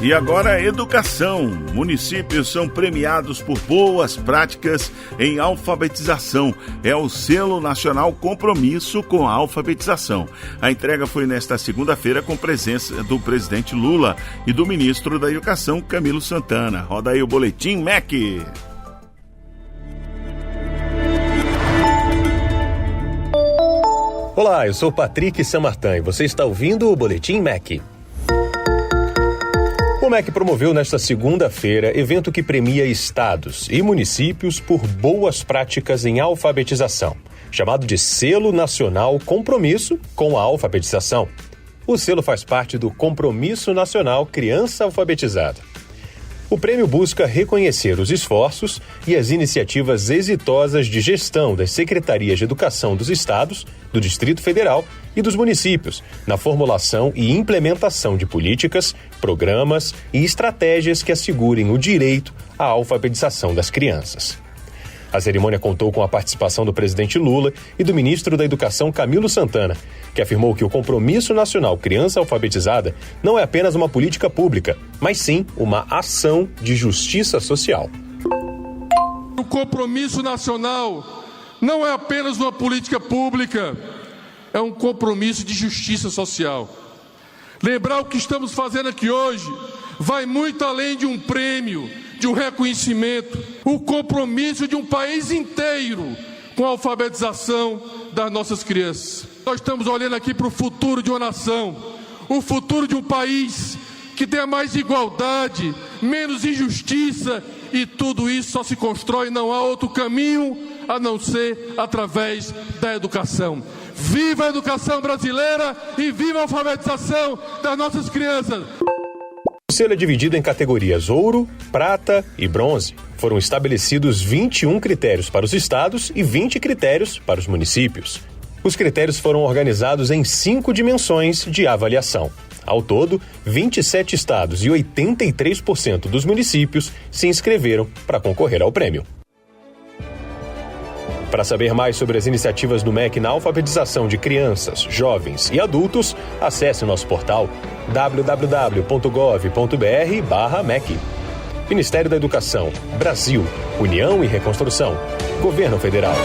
E agora, educação. Municípios são premiados por boas práticas em alfabetização. É o Selo Nacional Compromisso com a Alfabetização. A entrega foi nesta segunda-feira com presença do presidente Lula e do ministro da Educação, Camilo Santana. Roda aí o Boletim MEC. Olá, eu sou Patrick Samartin e você está ouvindo o Boletim MEC. O MEC promoveu nesta segunda-feira evento que premia estados e municípios por boas práticas em alfabetização, chamado de Selo Nacional Compromisso com a Alfabetização. O selo faz parte do Compromisso Nacional Criança Alfabetizada. O prêmio busca reconhecer os esforços e as iniciativas exitosas de gestão das secretarias de educação dos estados, do Distrito Federal e dos municípios, na formulação e implementação de políticas, programas e estratégias que assegurem o direito à alfabetização das crianças. A cerimônia contou com a participação do presidente Lula e do ministro da Educação, Camilo Santana, que afirmou que o Compromisso Nacional Criança Alfabetizada não é apenas uma política pública, mas sim uma ação de justiça social. O Compromisso Nacional não é apenas uma política pública, é um compromisso de justiça social. Lembrar o que estamos fazendo aqui hoje vai muito além de um prêmio, de um reconhecimento, o compromisso de um país inteiro com a alfabetização das nossas crianças. Nós estamos olhando aqui para o futuro de uma nação, o futuro de um país que tenha mais igualdade, menos injustiça, e tudo isso só se constrói, não há outro caminho a não ser através da educação. Viva a educação brasileira e viva a alfabetização das nossas crianças! O selo é dividido em categorias ouro, prata e bronze. Foram estabelecidos 21 critérios para os estados e 20 critérios para os municípios. Os critérios foram organizados em 5 dimensões de avaliação. Ao todo, 27 estados e 83% dos municípios se inscreveram para concorrer ao prêmio. Para saber mais sobre as iniciativas do MEC na alfabetização de crianças, jovens e adultos, acesse nosso portal www.gov.br/MEC. Ministério da Educação, Brasil, União e Reconstrução, Governo Federal.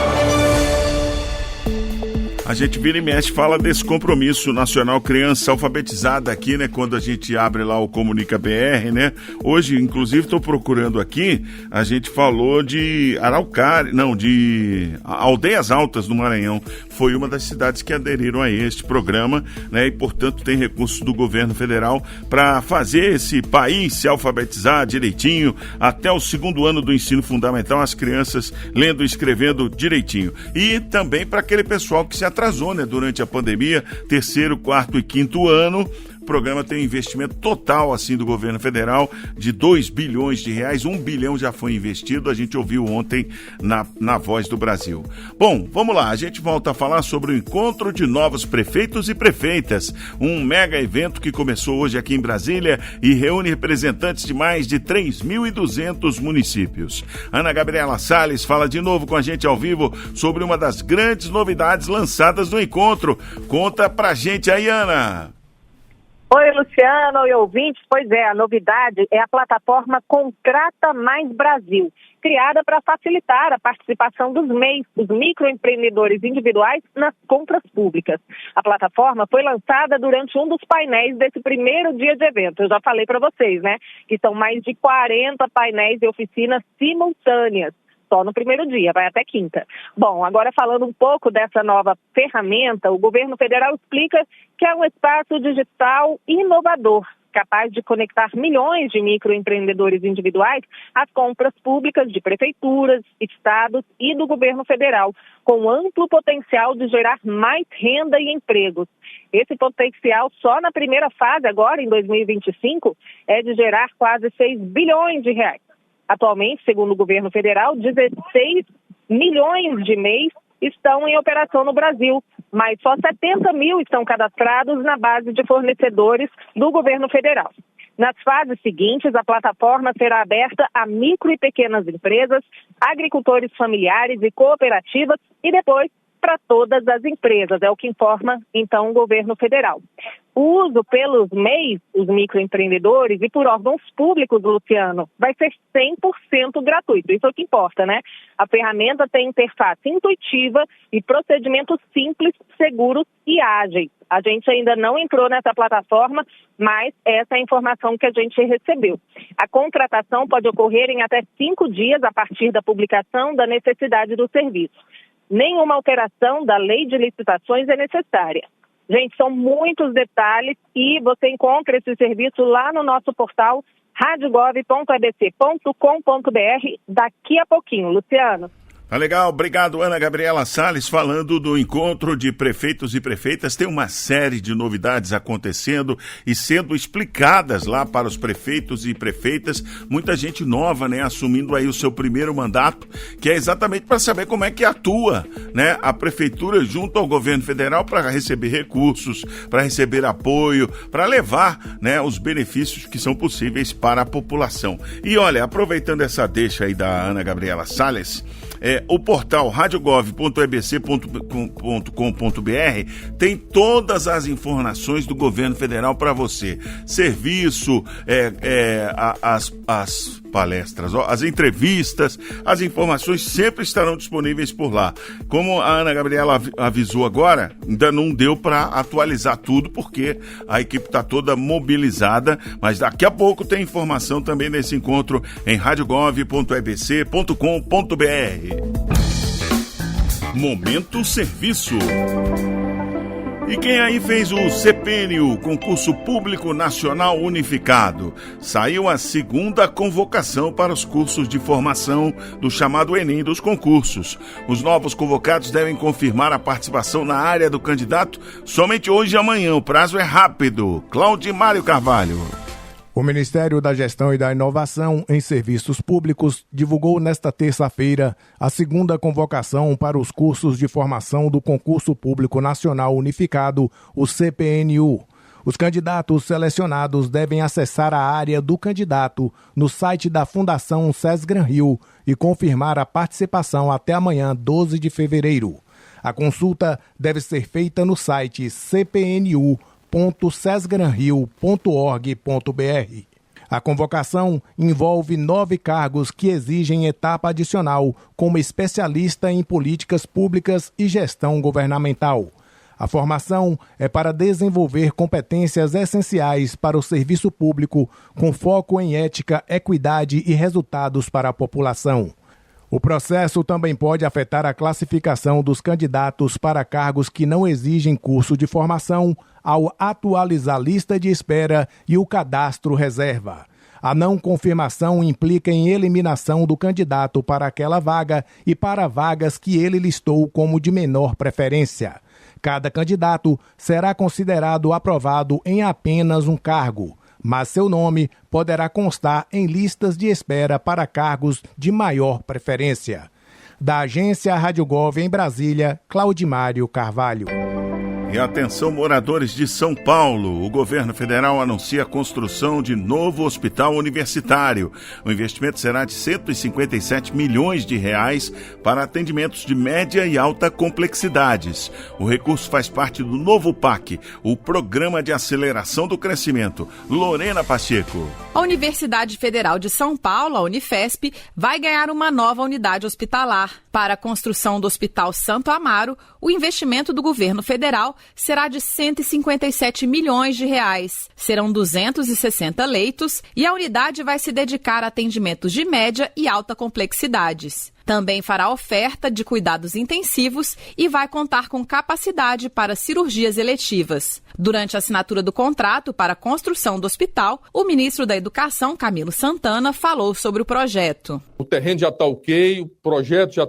A gente vira e mexe, fala desse compromisso nacional criança alfabetizada aqui, né? Quando a gente abre lá o Comunica BR, né? Hoje, inclusive, estou procurando aqui, a gente falou de Araucária, de Aldeias Altas do Maranhão. Foi uma das cidades que aderiram a este programa, né? E, portanto, tem recursos do governo federal para fazer esse país se alfabetizar direitinho até o 2º ano do ensino fundamental, as crianças lendo e escrevendo direitinho. E também para aquele pessoal que se atrasou, né, durante a pandemia, 3º, 4º e 5º ano. O programa tem um investimento total assim do governo federal de 2 bilhões de reais, 1 bilhão já foi investido, a gente ouviu ontem na Voz do Brasil. Bom, vamos lá, a gente volta a falar sobre o encontro de novos prefeitos e prefeitas, um mega evento que começou hoje aqui em Brasília e reúne representantes de mais de 3.200 municípios. Ana Gabriela Salles fala de novo com a gente ao vivo sobre uma das grandes novidades lançadas no encontro. Conta pra gente aí, Ana. Oi, Luciano, oi, ouvintes. Pois é, a novidade é a plataforma Contrata Mais Brasil, criada para facilitar a participação dos MEIs, os microempreendedores individuais, nas compras públicas. A plataforma foi lançada durante um dos painéis desse primeiro dia de evento. Eu já falei para vocês, né, que são mais de 40 painéis e oficinas simultâneas. Só no primeiro dia, vai até quinta. Bom, agora falando um pouco dessa nova ferramenta, o governo federal explica que é um espaço digital inovador, capaz de conectar milhões de microempreendedores individuais às compras públicas de prefeituras, estados e do governo federal, com amplo potencial de gerar mais renda e empregos. Esse potencial só na primeira fase, agora em 2025, é de gerar quase 6 bilhões de reais. Atualmente, segundo o governo federal, 16 milhões de MEIs estão em operação no Brasil, mas só 70 mil estão cadastrados na base de fornecedores do governo federal. Nas fases seguintes, a plataforma será aberta a micro e pequenas empresas, agricultores familiares e cooperativas e depois para todas as empresas, é o que informa, então, o governo federal. O uso pelos MEIs, os microempreendedores, e por órgãos públicos, Luciano, vai ser 100% gratuito. Isso é o que importa, né? A ferramenta tem interface intuitiva e procedimentos simples, seguros e ágeis. A gente ainda não entrou nessa plataforma, mas essa é a informação que a gente recebeu. A contratação pode ocorrer em até 5 dias a partir da publicação da necessidade do serviço. Nenhuma alteração da lei de licitações é necessária. Gente, são muitos detalhes e você encontra esse serviço lá no nosso portal radiogov.abc.com.br daqui a pouquinho. Luciano. Tá legal, obrigado Ana Gabriela Salles, falando do encontro de prefeitos e prefeitas. Tem uma série de novidades acontecendo e sendo explicadas lá para os prefeitos e prefeitas, muita gente nova, né, assumindo aí o seu primeiro mandato, que é exatamente para saber como é que atua, né, a prefeitura junto ao governo federal para receber recursos, para receber apoio, para levar, né, os benefícios que são possíveis para a população. E olha, aproveitando essa deixa aí da Ana Gabriela Salles, o portal radiogov.ebc.com.br tem todas as informações do governo federal para você. Serviço, as palestras, as entrevistas, as informações sempre estarão disponíveis por lá. Como a Ana Gabriela avisou agora, ainda não deu para atualizar tudo porque a equipe está toda mobilizada, mas daqui a pouco tem informação também nesse encontro em radiogov.ebc.com.br. Momento Serviço. E quem aí fez o CPNU, Concurso Público Nacional Unificado? Saiu a segunda convocação para os cursos de formação do chamado Enem dos concursos. Os novos convocados devem confirmar a participação na área do candidato somente hoje e amanhã. O prazo é rápido. Claudimário Carvalho. O Ministério da Gestão e da Inovação em Serviços Públicos divulgou nesta terça-feira a segunda convocação para os cursos de formação do Concurso Público Nacional Unificado, o CPNU. Os candidatos selecionados devem acessar a área do candidato no site da Fundação Sesgran-Rio e confirmar a participação até amanhã, 12 de fevereiro. A consulta deve ser feita no site cpnu.sesgranrio.org.br. A convocação envolve 9 cargos que exigem etapa adicional como especialista em políticas públicas e gestão governamental. A formação é para desenvolver competências essenciais para o serviço público, com foco em ética, equidade e resultados para a população. O processo também pode afetar a classificação dos candidatos para cargos que não exigem curso de formação, ao atualizar a lista de espera e o cadastro reserva. A não confirmação implica em eliminação do candidato para aquela vaga e para vagas que ele listou como de menor preferência. Cada candidato será considerado aprovado em apenas um cargo, mas seu nome poderá constar em listas de espera para cargos de maior preferência. Da agência Rádio Gov em Brasília, Claudimário Carvalho. E atenção, moradores de São Paulo, o governo federal anuncia a construção de novo hospital universitário. O investimento será de 157 milhões de reais para atendimentos de média e alta complexidades. O recurso faz parte do novo PAC, o Programa de Aceleração do Crescimento. Lorena Pacheco. A Universidade Federal de São Paulo, a Unifesp, vai ganhar uma nova unidade hospitalar. Para a construção do Hospital Santo Amaro, o investimento do governo federal será de 157 milhões de reais. Serão 260 leitos e a unidade vai se dedicar a atendimentos de média e alta complexidades. Também fará oferta de cuidados intensivos e vai contar com capacidade para cirurgias eletivas. Durante a assinatura do contrato para a construção do hospital, o ministro da Educação, Camilo Santana, falou sobre o projeto. O terreno já está ok, o projeto já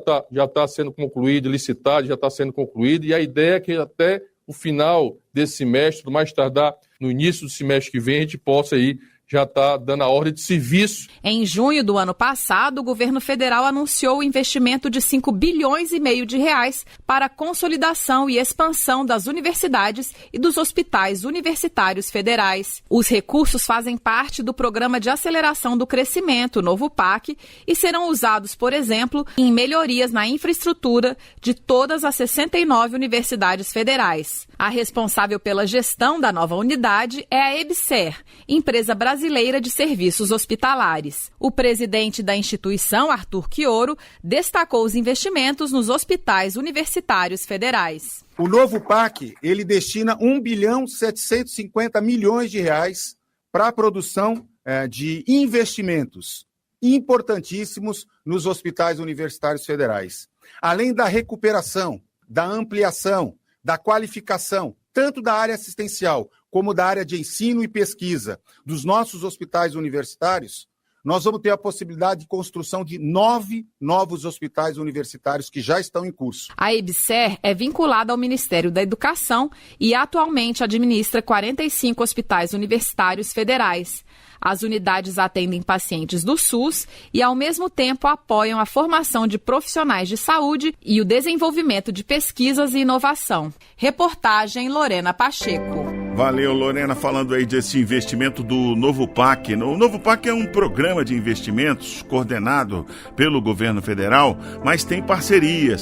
está sendo concluído, licitado, já está sendo concluído, e a ideia é que até o final desse semestre, mais tardar no início do semestre que vem, a gente possa aí já está dando a ordem de serviço. Em junho do ano passado, o governo federal anunciou o investimento de 5 bilhões e meio de reais para a consolidação e expansão das universidades e dos hospitais universitários federais. Os recursos fazem parte do Programa de Aceleração do Crescimento, novo PAC, e serão usados, por exemplo, em melhorias na infraestrutura de todas as 69 universidades federais. A responsável pela gestão da nova unidade é a EBSER, empresa brasileira de serviços hospitalares. O presidente da instituição, Arthur Quioro, destacou os investimentos nos hospitais universitários federais. O novo PAC, ele destina 1 bilhão 750 milhões de reais para a produção de investimentos importantíssimos nos hospitais universitários federais. Além da recuperação, da ampliação, da qualificação, tanto da área assistencial como da área de ensino e pesquisa dos nossos hospitais universitários, nós vamos ter a possibilidade de construção de 9 novos hospitais universitários que já estão em curso. A EBSER é vinculada ao Ministério da Educação e atualmente administra 45 hospitais universitários federais. As unidades atendem pacientes do SUS e, ao mesmo tempo, apoiam a formação de profissionais de saúde e o desenvolvimento de pesquisas e inovação. Reportagem Lorena Pacheco. Valeu, Lorena, falando aí desse investimento do Novo PAC. O Novo PAC é um programa de investimentos coordenado pelo governo federal, mas tem parceria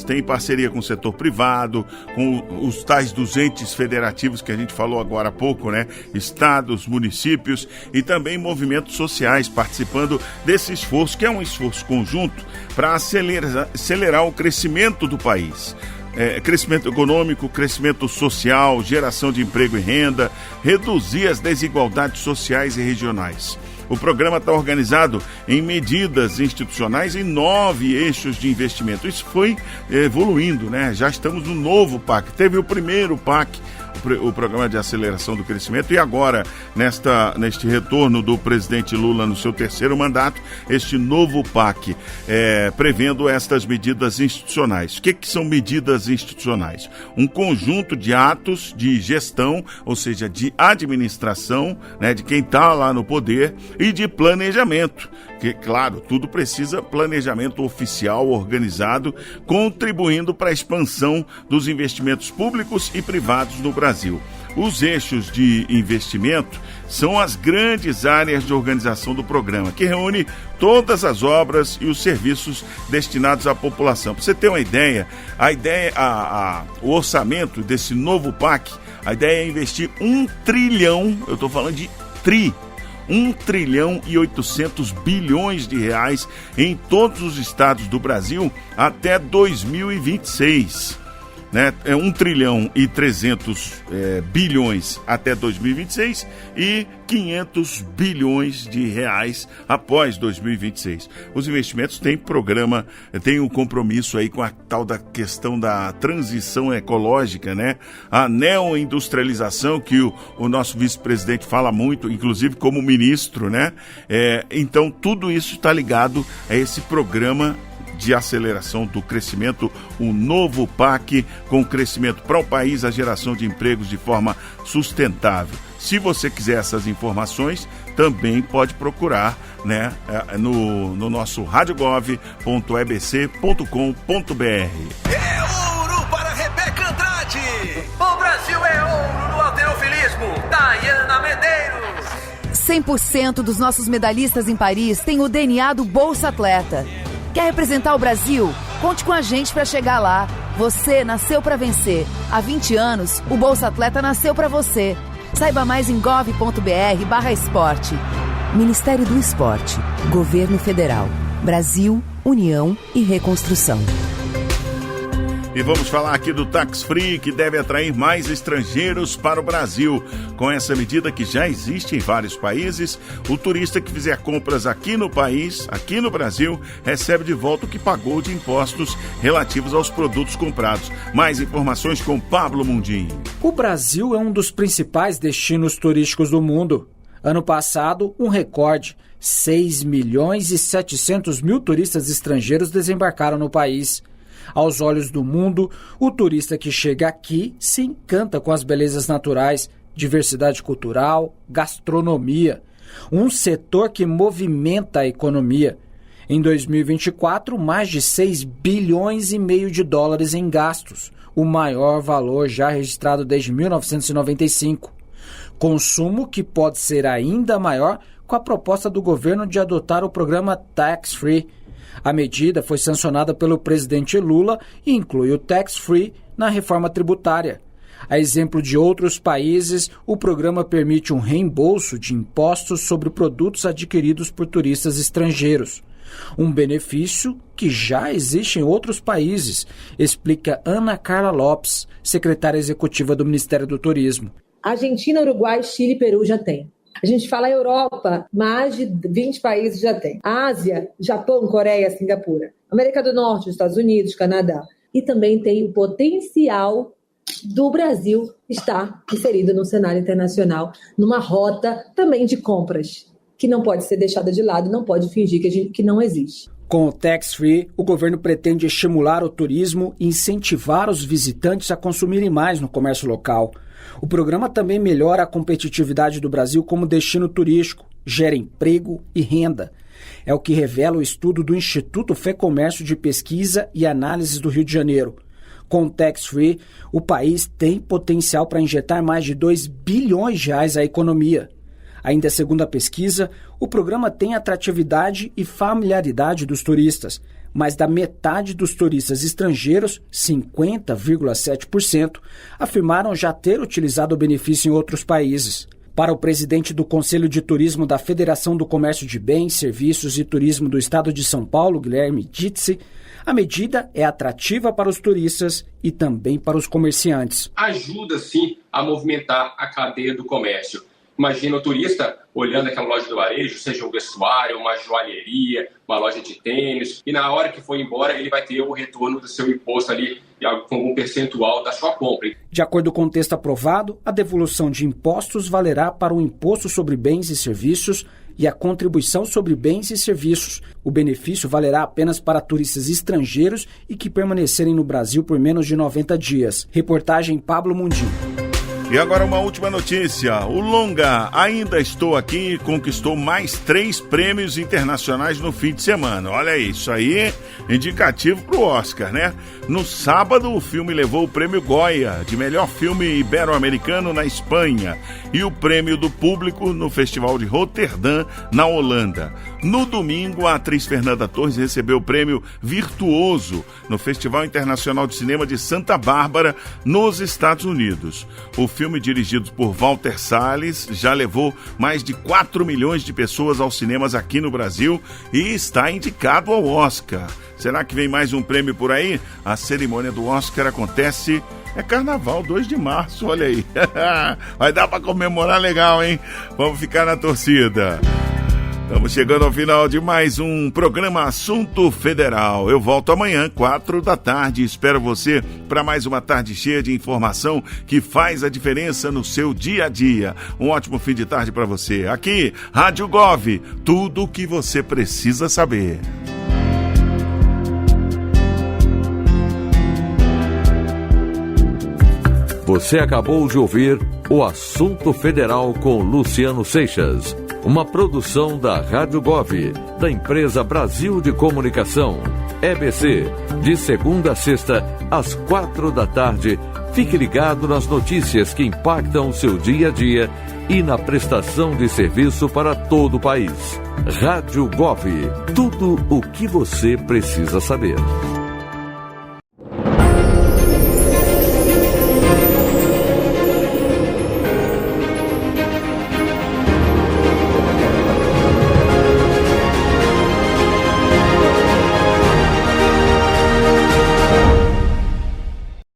com o setor privado, com os tais dos entes federativos que a gente falou agora há pouco, né? Estados, municípios e também movimentos sociais participando desse esforço, que é um esforço conjunto para acelerar o crescimento do país. Crescimento econômico, crescimento social, geração de emprego e renda, reduzir as desigualdades sociais e regionais. O programa está organizado em medidas institucionais em 9 eixos de investimento. Isso foi evoluindo, né? Já estamos no novo PAC. Teve o primeiro PAC, o Programa de Aceleração do Crescimento, e agora, neste retorno do presidente Lula no seu 3º mandato, este novo PAC, prevendo estas medidas institucionais. O que são medidas institucionais? Um conjunto de atos de gestão, ou seja, de administração, né, de quem está lá no poder, e de planejamento, que, claro, tudo precisa planejamento oficial, organizado, contribuindo para a expansão dos investimentos públicos e privados no Brasil. Os eixos de investimento são as grandes áreas de organização do programa, que reúne todas as obras e os serviços destinados à população. Para você ter uma ideia, o orçamento desse novo PAC, a ideia é investir 1 trilhão, eu estou falando de 1 trilhão e 800 bilhões de reais em todos os estados do Brasil até 2026. Né? É 1 trilhão e 300 bilhões até 2026 e 500 bilhões de reais após 2026. Os investimentos têm programa, tem um compromisso aí com a tal da questão da transição ecológica, né? A neoindustrialização que o nosso vice-presidente fala muito, inclusive como ministro, né? Então tudo isso está ligado a esse programa de aceleração do crescimento, o novo PAC, com crescimento para o país, a geração de empregos de forma sustentável. Se você quiser essas informações, também pode procurar, né, no nosso radiogov.ebc.com.br. É ouro para Rebeca Andrade! O Brasil é ouro no halterofilismo! Dayana Medeiros! 100% dos nossos medalhistas em Paris têm o DNA do Bolsa Atleta. Quer representar o Brasil? Conte com a gente para chegar lá. Você nasceu para vencer. Há 20 anos, o Bolsa Atleta nasceu para você. Saiba mais em gov.br/esporte. Ministério do Esporte. Governo Federal. Brasil, União e Reconstrução. E vamos falar aqui do Tax Free, que deve atrair mais estrangeiros para o Brasil. Com essa medida que já existe em vários países, o turista que fizer compras aqui no país, aqui no Brasil, recebe de volta o que pagou de impostos relativos aos produtos comprados. Mais informações com Pablo Mundim. O Brasil é um dos principais destinos turísticos do mundo. Ano passado, um recorde: 6 milhões e 700 mil turistas estrangeiros desembarcaram no país. Aos olhos do mundo, o turista que chega aqui se encanta com as belezas naturais, diversidade cultural, gastronomia, um setor que movimenta a economia. Em 2024, mais de 6 bilhões e meio de dólares em gastos, o maior valor já registrado desde 1995. Consumo que pode ser ainda maior com a proposta do governo de adotar o programa Tax Free. A medida foi sancionada pelo presidente Lula e inclui o Tax Free na reforma tributária. A exemplo de outros países, o programa permite um reembolso de impostos sobre produtos adquiridos por turistas estrangeiros. Um benefício que já existe em outros países, explica Ana Carla Lopes, secretária executiva do Ministério do Turismo. Argentina, Uruguai, Chile e Peru já tem. A gente fala Europa, mais de 20 países já tem. Ásia, Japão, Coreia, Singapura. América do Norte, Estados Unidos, Canadá. E também tem o potencial do Brasil estar inserido no cenário internacional, numa rota também de compras, que não pode ser deixada de lado, não pode fingir que não existe. Com o Tax Free, o governo pretende estimular o turismo e incentivar os visitantes a consumirem mais no comércio local. O programa também melhora a competitividade do Brasil como destino turístico, gera emprego e renda. É o que revela o estudo do Instituto FEComércio de Pesquisa e Análises do Rio de Janeiro. Com o Tax Free, o país tem potencial para injetar mais de 2 bilhões de reais à economia. Ainda segundo a pesquisa, o programa tem atratividade e familiaridade dos turistas, mas da metade dos turistas estrangeiros, 50,7%, afirmaram já ter utilizado o benefício em outros países. Para o presidente do Conselho de Turismo da Federação do Comércio de Bens, Serviços e Turismo do Estado de São Paulo, Guilherme Ditzi, a medida é atrativa para os turistas e também para os comerciantes. Ajuda, sim, a movimentar a cadeia do comércio. Imagina o turista olhando aquela loja do varejo, seja um vestuário, uma joalheria, uma loja de tênis, e na hora que for embora ele vai ter o retorno do seu imposto ali com um percentual da sua compra. De acordo com o texto aprovado, a devolução de impostos valerá para o Imposto sobre Bens e Serviços e a Contribuição sobre Bens e Serviços. O benefício valerá apenas para turistas estrangeiros e que permanecerem no Brasil por menos de 90 dias. Reportagem Pablo Mundim. E agora uma última notícia. O longa Ainda Estou Aqui conquistou mais 3 prêmios internacionais no fim de semana. Olha isso aí, é indicativo pro Oscar, né? No sábado, o filme levou o prêmio Goya de melhor filme ibero-americano na Espanha e o prêmio do público no Festival de Roterdã, na Holanda. No domingo, a atriz Fernanda Torres recebeu o prêmio Virtuoso no Festival Internacional de Cinema de Santa Bárbara, nos Estados Unidos. O filme, dirigido por Walter Salles, já levou mais de 4 milhões de pessoas aos cinemas aqui no Brasil e está indicado ao Oscar. Será que vem mais um prêmio por aí? A cerimônia do Oscar acontece... É carnaval, 2 de março, olha aí. Vai dar para comemorar legal, hein? Vamos ficar na torcida. Estamos chegando ao final de mais um programa Assunto Federal. Eu volto amanhã, 4 da tarde. Espero você para mais uma tarde cheia de informação que faz a diferença no seu dia a dia. Um ótimo fim de tarde para você. Aqui, Rádio Gov, tudo o que você precisa saber. Você acabou de ouvir o Assunto Federal com Luciano Seixas, uma produção da Rádio Gov, da empresa Brasil de Comunicação, EBC, de segunda a sexta, às 4 da tarde. Fique ligado nas notícias que impactam o seu dia a dia e na prestação de serviço para todo o país. Rádio Gov, tudo o que você precisa saber.